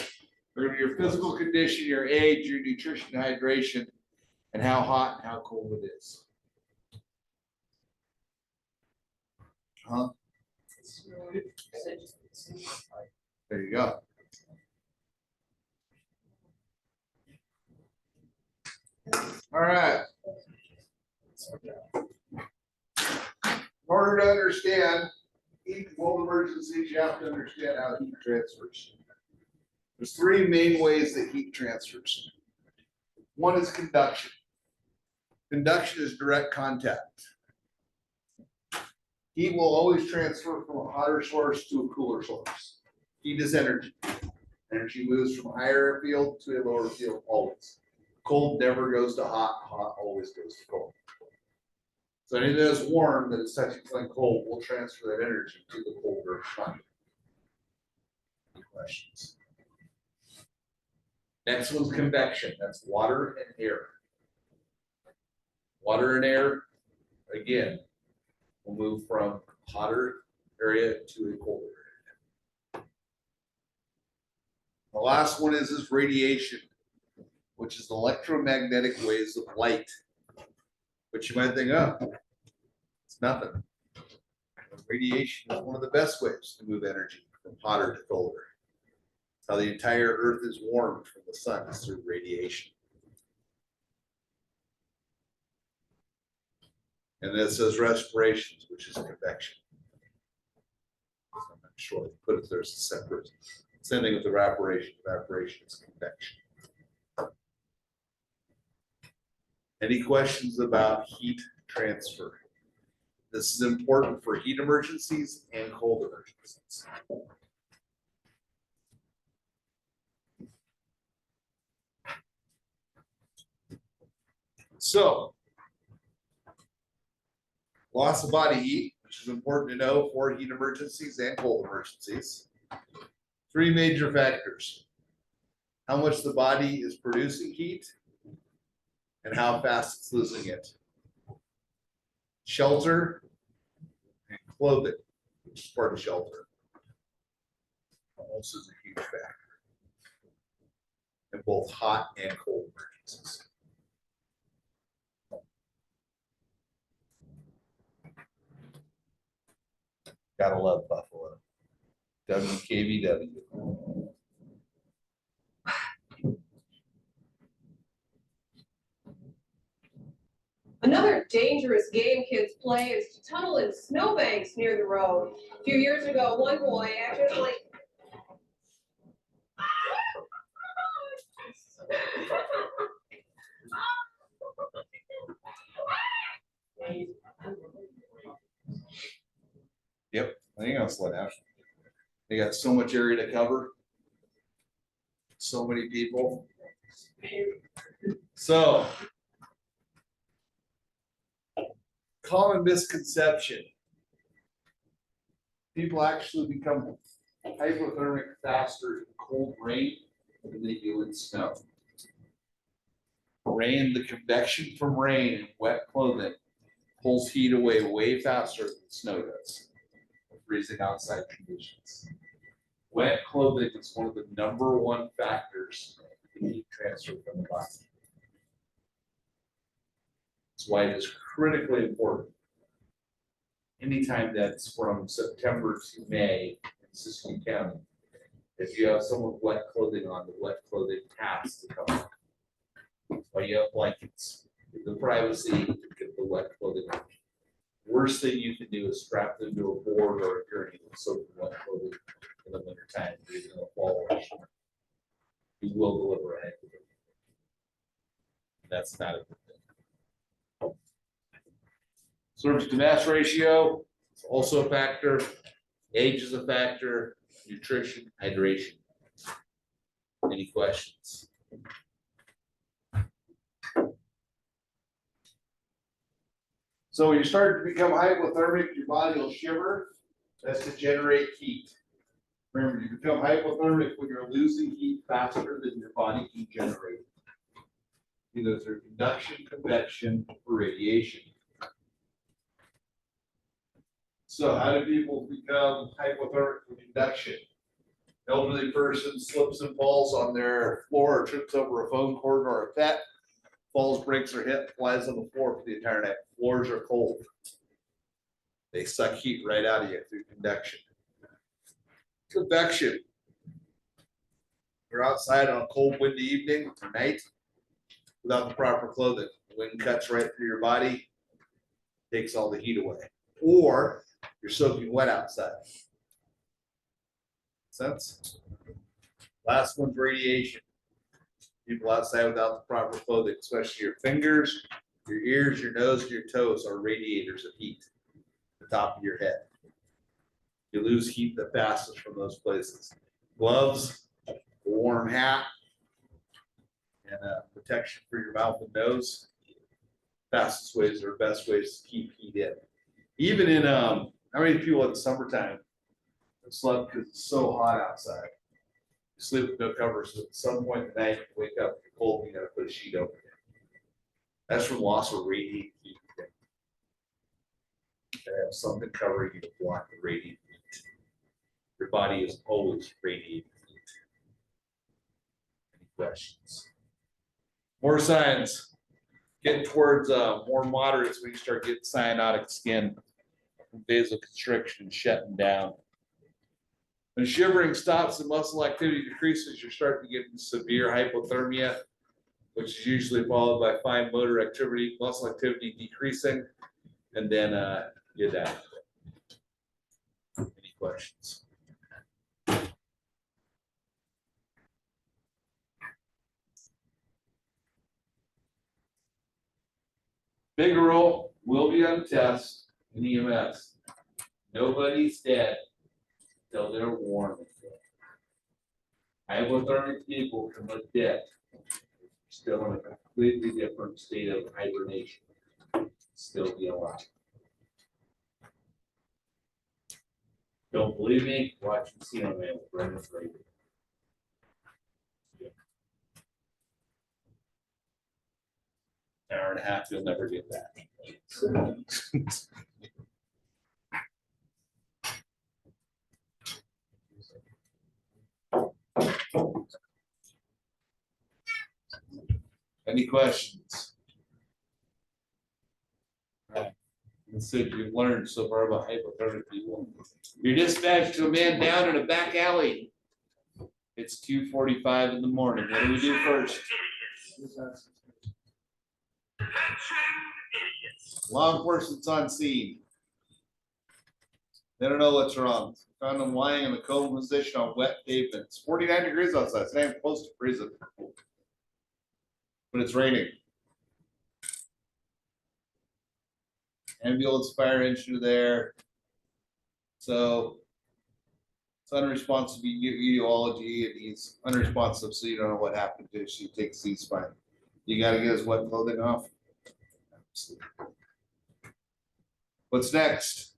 are gonna be your physical condition, your age, your nutrition, hydration, and how hot and how cold it is. Huh? There you go. All right. In order to understand heat and cold emergencies, you have to understand how heat transfers. There's three main ways that heat transfers. One is conduction. Conduction is direct contact. Heat will always transfer from a hotter source to a cooler source. Heat is energy. Energy moves from a higher field to a lower field always. Cold never goes to hot, hot always goes to cold. So anything that's warm that is touching something cold will transfer that energy to the colder conduit. Any questions? Next one's convection. That's water and air. Water and air, again, will move from hotter area to a colder area. The last one is radiation, which is electromagnetic waves of light. But you might think, oh, it's nothing. Radiation is one of the best ways to move energy from hotter to colder. It's how the entire Earth is warmed from the sun, is through radiation. And then it says respirations, which is convection. So I'm not sure if put it there's a separate. Same thing with evaporation. Evaporation is convection. Any questions about heat transfer? This is important for heat emergencies and cold emergencies. So, loss of body heat, which is important to know for heat emergencies and cold emergencies. Three major factors: how much the body is producing heat and how fast it's losing it. Shelter and clothing, which is part of shelter, also is a huge factor in both hot and cold emergencies. Gotta love Buffalo. WKBW. Another dangerous game kids play is to tunnel in snowbanks near the road. A few years ago, one boy accidentally Yep, I think I'll slow down. They got so much area to cover. So many people. So, common misconception. People actually become hypothermic faster in cold rain than they do in snow. Rain, the convection from rain and wet clothing pulls heat away way faster than snow does. Freezing outside conditions. Wet clothing is one of the #1 factors in heat transfer from the body. That's why it is critically important. Anytime that's from September to May in Siskiyou County, if you have someone with wet clothing on, the wet clothing has to come off. That's why you have blankets. Get the privacy to get the wet clothing on. Worst thing you can do is strap them to a board or a gurney with soap and wet clothing in the winter time, even in the fall or summer. You will deliver a heck of it. That's not a good thing. Surface to mass ratio is also a factor. Age is a factor. Nutrition, hydration. Any questions? So when you start to become hypothermic, your body will shiver. That's to generate heat. Remember, you become hypothermic when you're losing heat faster than your body can generate. Either through conduction, convection, or radiation. So how do people become hypothermic from induction? Elderly person slips and falls on their floor or trips over a phone cord or a pet, falls, breaks their hip, flies on the floor for the entire night. Floors are cold. They suck heat right out of you through conduction. Convection. You're outside on a cold, windy evening or night without the proper clothing. The wind cuts right through your body, takes all the heat away. Or you're soaking wet outside. Sense? Last one's radiation. People outside without the proper clothing, especially your fingers, your ears, your nose, and your toes are radiators of heat. The top of your head. You lose heat the fastest from those places. Gloves, a warm hat, and protection for your mouth and nose. Fastest ways or best ways to keep heat in. Even in how many people in the summertime have slept because it's so hot outside? You sleep with no covers, so at some point in the night, you wake up, you're cold, you gotta put a sheet over you. That's from loss of radiant heat. You gotta have something covering you to block the radiant heat. Your body is always radiating heat. Any questions? More signs. Getting towards more moderates when you start getting cyanotic skin, vasoconstriction, and shutting down. When shivering stops and muscle activity decreases, you're starting to get severe hypothermia, which is usually followed by fine motor activity, muscle activity decreasing, and then you die. Any questions? Big rule will be on test in EMS. Nobody's dead till they're warm. Hypothermic people can look dead, still in a completely different state of hibernation, still be alive. Don't believe me? Watch Casino Man with Brendan Fraser. Hour and a half, you'll never get that. Any questions? All right. Let's see if you've learned so far about hypothermic people. You're dispatched to a man down in a back alley. It's 2:45 in the morning. What do we do first? Law enforcement's on scene. They don't know what's wrong. Found them lying in the coma position on wet pavement. It's 49 degrees outside. It's not even close to freezing. But it's raining. Ambulance, fire engine are there. So it's unresponsive etiology, and he's unresponsive, so you don't know what happened to him. She takes C-spine. You got to get his wet clothing off. What's next?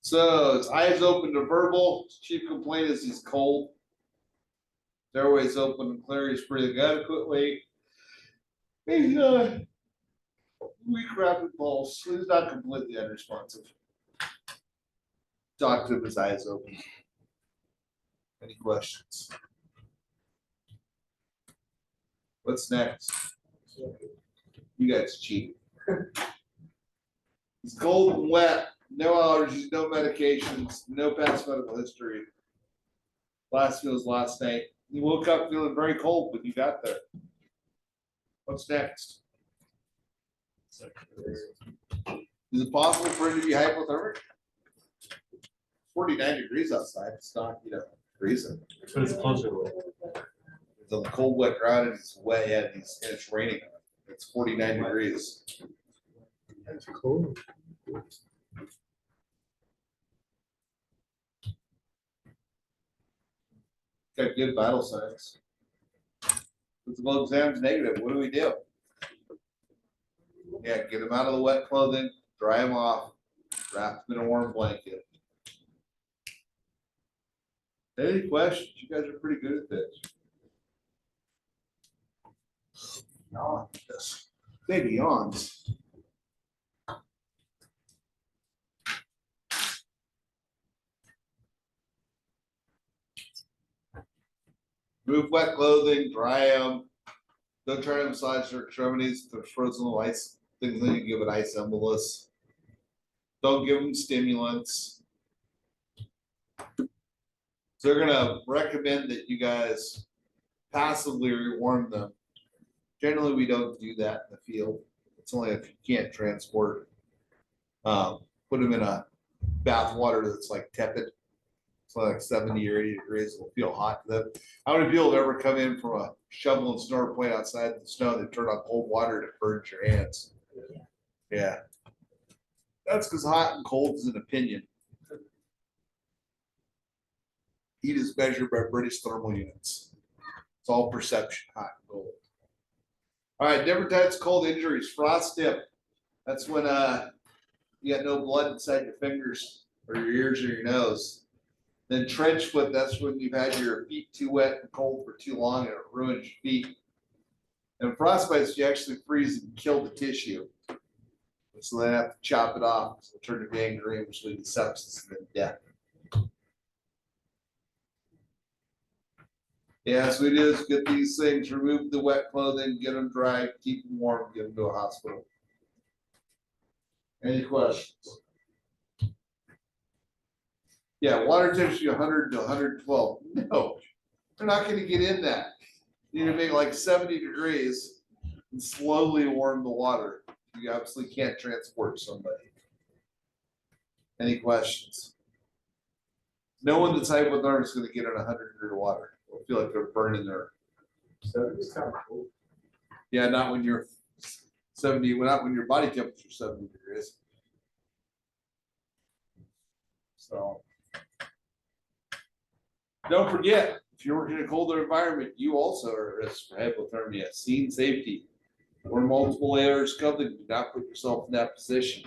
So his eyes open to verbal. His chief complaint is he's cold. His airways open and clear. He's breathing adequately. He's weak rapid pulse. He's not completely unresponsive. Talk to him, his eyes open. Any questions? What's next? You guys cheat. He's cold and wet. No allergies, no medications, no past medical history. Last meal was last night. He woke up feeling very cold when you got there. What's next? Is it possible for him to be hypothermic? 49 degrees outside. It's not, freezing. But it's closer. It's on the cold, wet ground, and it's wet, and it's raining. It's 49 degrees. That's cool. Got good vital signs. Physical exam's negative. What do we do? Yeah, get them out of the wet clothing, dry them off, wrap them in a warm blanket. Any questions? You guys are pretty good at this. Baby yawns. Remove wet clothing, dry them. Don't try to massage their extremities. There's frozen little ice things that you give an ice embolus. Don't give them stimulants. So they're gonna recommend that you guys passively rewarm them. Generally, we don't do that in the field. It's only if you can't transport. Put them in a bath water that's like tepid. It's like 70 or 80 degrees. It'll feel hot to them. How many people have ever come in from a shovel and snow plate outside in the snow? They turn on cold water and it burns your hands. Yeah. That's because hot and cold is an opinion. Heat is measured by British thermal units. It's all perception, hot and cold. All right, different types of cold injuries. Frost dip. That's when you got no blood inside your fingers or your ears or your nose. Then trench foot, that's when you've had your feet too wet and cold for too long and it ruins your feet. And frostbites, you actually freeze and kill the tissue. So they have to chop it off, so turn to gangrene, which leads to sepsis and then death. Yeah, so we do is get these things, remove the wet clothing, get them dry, keep them warm, get them to a hospital. Any questions? Yeah, water temperature 100 to 112. No, they're not going to get in that. You need to make like 70 degrees and slowly warm the water. You absolutely can't transport somebody. Any questions? No one that's hypothermic is going to get in 100 degree water. They'll feel like they're burning their. 70 is kind of cool. Yeah, not when you're 70, not when your body temperature is 70 degrees. So don't forget, if you're working in a colder environment, you also are at risk for hypothermia. Scene safety. Wear multiple layers clothing. Do not put yourself in that position.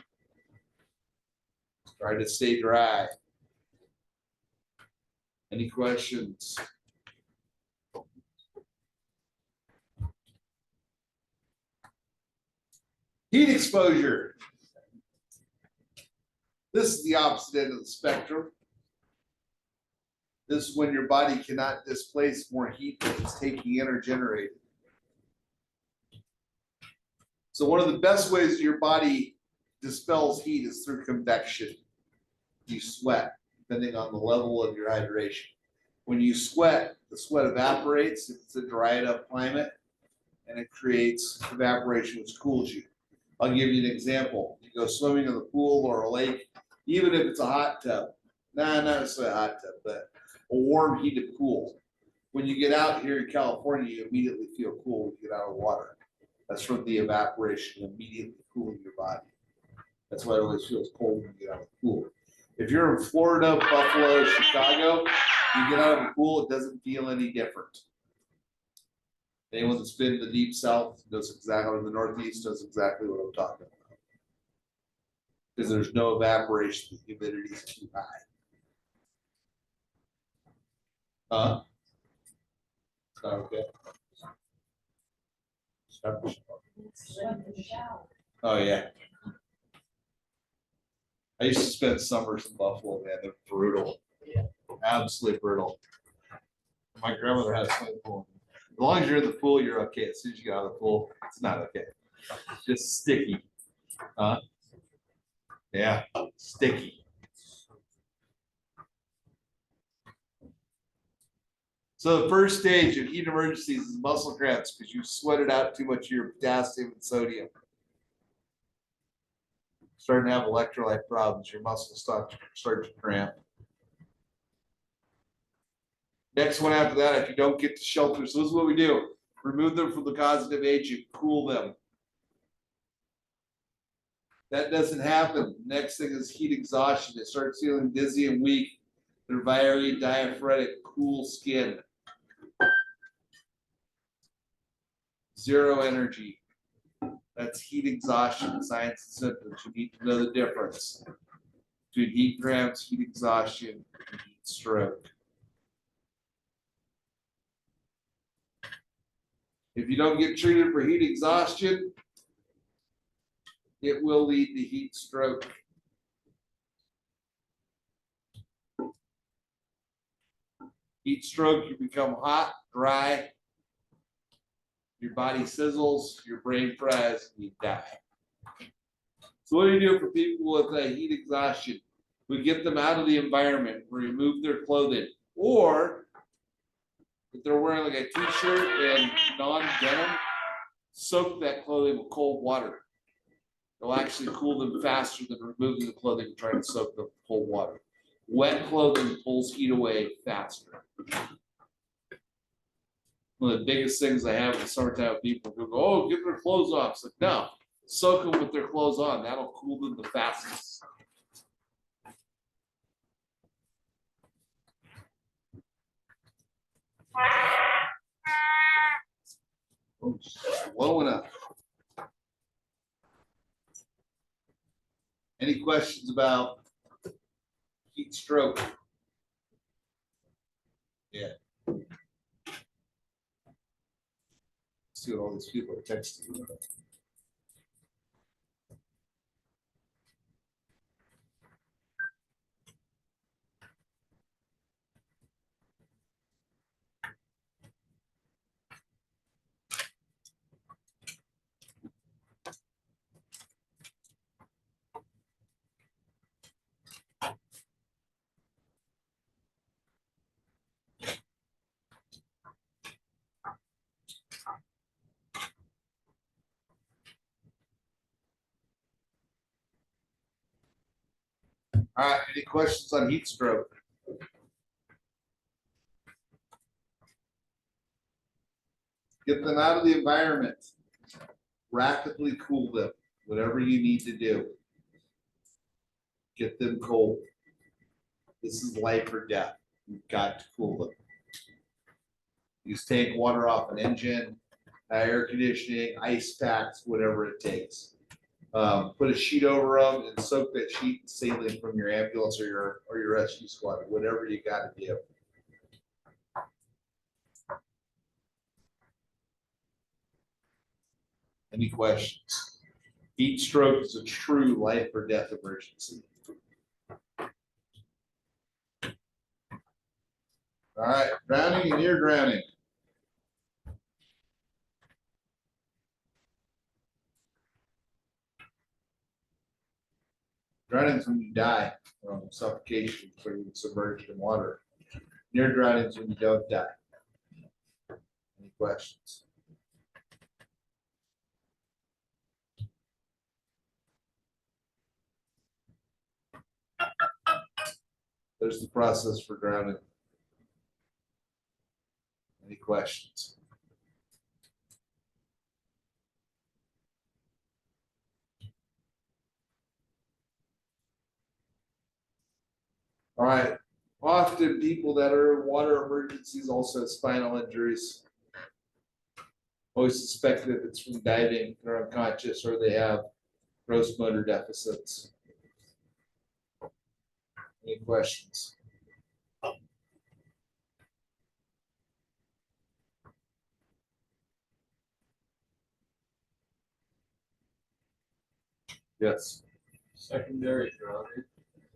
Try to stay dry. Any questions? Heat exposure. This is the opposite end of the spectrum. This is when your body cannot displace more heat than it's taking in or generating. So one of the best ways your body dispels heat is through convection. You sweat, depending on the level of your hydration. When you sweat, the sweat evaporates if it's a dried up climate, and it creates evaporation, which cools you. I'll give you an example. You go swimming in the pool or a lake, even if it's a hot tub, not necessarily a hot tub, but a warm heated pool. When you get out here in California, you immediately feel cool when you get out of the water. That's from the evaporation immediately cooling your body. That's why it always feels cold when you get out of the pool. If you're in Florida, Buffalo, Chicago, you get out of the pool, it doesn't feel any different. Anyone that's been to the deep south does exactly, or the northeast does exactly what I'm talking about. Because there's no evaporation, the humidity is too high. It's not okay. Oh yeah. I used to spend summers in Buffalo, man. They're brutal. Absolutely brutal. My grandmother had a swimming pool. As long as you're in the pool, you're okay. As soon as you get out of the pool, it's not okay. It's just sticky. Yeah, sticky. So the first stage of heat emergencies is muscle cramps because you sweated out too much of your potassium and sodium. Starting to have electrolyte problems, your muscles start to cramp. Next one after that, if you don't get to shelter, so this is what we do. Remove them from the causative agent, cool them. That doesn't happen. Next thing is heat exhaustion. They start feeling dizzy and weak. They're very diaphoretic, cool skin. Zero energy. That's heat exhaustion, signs and symptoms. You need to know the difference between heat cramps, heat exhaustion, and heat stroke. If you don't get treated for heat exhaustion, it will lead to heat stroke. Heat stroke, you become hot, dry, your body sizzles, your brain fries, and you die. So what do you do for people with heat exhaustion? We get them out of the environment, we remove their clothing, or if they're wearing like a t-shirt and non-denim, soak that clothing with cold water. It'll actually cool them faster than removing the clothing and trying to soak them with cold water. Wet clothing pulls heat away faster. One of the biggest things I have in the summertime, people who go, oh, get their clothes off. It's like, no, soak them with their clothes on. That'll cool them the fastest. Oh, blowing up. Any questions about heat stroke? Yeah. See what all these people are texting me. All right, any questions on heat stroke? Get them out of the environment. Rapidly cool them, whatever you need to do. Get them cold. This is life or death. You've got to cool them. Use tank water off an engine, air conditioning, ice packs, whatever it takes. Put a sheet over them and soak that sheet in saline from your ambulance or your rescue squad, whatever you got to do. Any questions? Heat stroke is a true life or death emergency. All right, drowning and near drowning. Drowning is when you die from suffocation, so you're submerged in water. Near drowning is when you don't die. Any questions? There's the process for drowning. Any questions? All right. Often people that are in water emergencies also have spinal injuries. Always suspect that it's from diving, they're unconscious, or they have gross motor deficits. Any questions? Yes. Secondary drowning,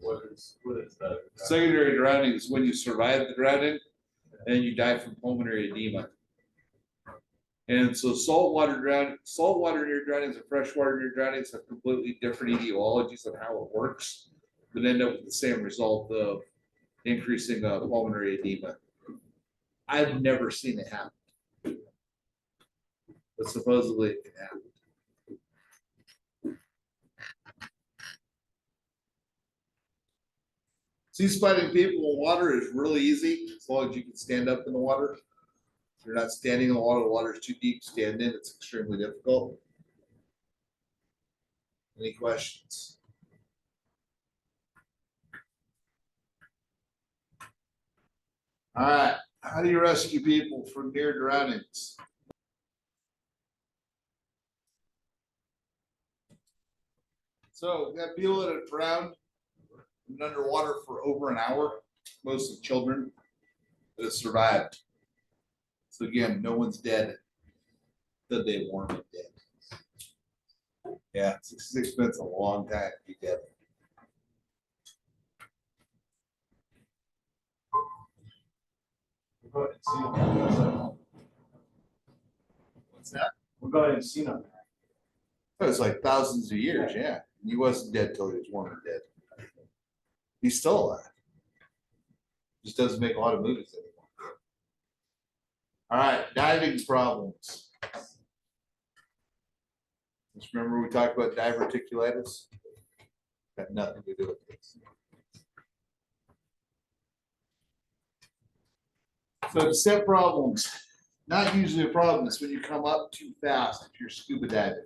what is that? Secondary drowning is when you survive the drowning and you die from pulmonary edema. And so saltwater near drownings and freshwater near drownings have completely different etiologies of how it works, but end up with the same result of increasing pulmonary edema. I've never seen it happen, but supposedly it can happen. Sea spotting people in water is really easy as long as you can stand up in the water. If you're not standing in the water is too deep, stand in, it's extremely difficult. Any questions? All right, how do you rescue people from near drownings? So we have people that have drowned and underwater for over an hour, mostly children that have survived. So again, no one's dead that they weren't dead. Yeah, 66 minutes a long time to be dead. We'll go ahead and see them. What's that? We'll go ahead and see them. It was like thousands of years, yeah. He wasn't dead till he was 1 and dead. He's still alive. Just doesn't make a lot of movies anymore. All right, diving problems. Just remember we talked about diverticulitis? Got nothing to do with this. So to set problems, not usually a problem. It's when you come up too fast if you're scuba diving.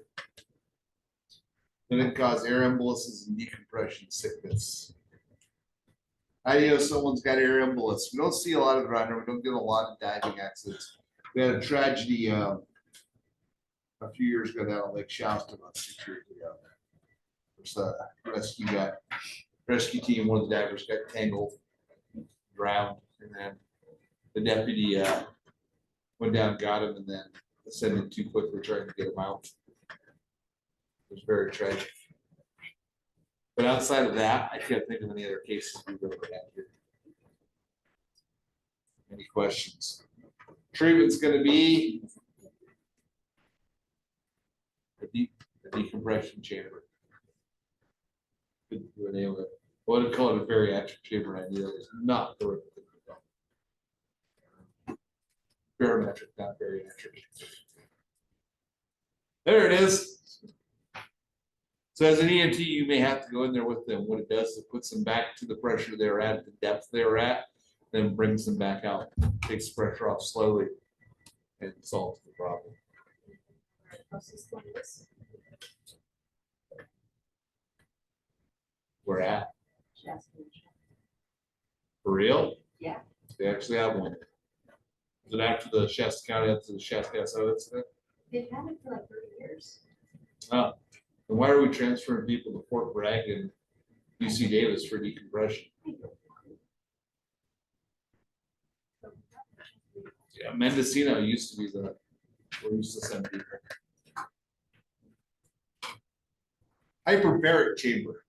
Then it causes air embolisms and decompression sickness. How do you know someone's got air embolus? We don't see a lot of it around here. We don't get a lot of diving accidents. We had a tragedy a few years ago down on Lake Shasta about 6 years ago. There's a rescue team, one of the divers got tangled, drowned, and then the deputy went down, got him, and then ascended too quickly trying to get him out. It was very tragic. But outside of that, I can't think of any other cases we've ever had here. Any questions? Treatment's going to be a decompression chamber. I wouldn't call it a bariatric chamber idea. It's not the right thing to call it. Barometric, not bariatric. There it is. So as an EMT, you may have to go in there with them. What it does is it puts them back to the pressure they're at, the depth they're at, then brings them back out, takes the pressure off slowly, and solves the problem. We're at. For real? Yeah. They actually have one. Is it after the Shasta County, after the Shasta County incident? They've had it for like 30 years. Oh, then why are we transferring people to Fort Bragg and UC Davis for decompression? Yeah, Mendocino used to be the, we used to send people. Hyperbaric chamber.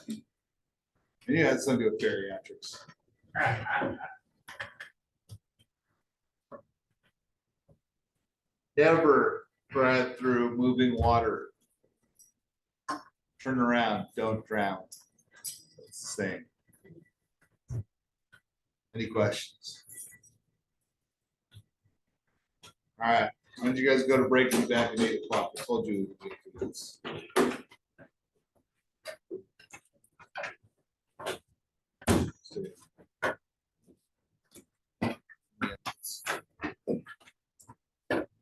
And yeah, that's something with bariatrics. Never drive through moving water. Turn around, don't drown. It's the same. Any questions? All right, when did you guys go to break? Be back at 8 o'clock. I told you we would get to this.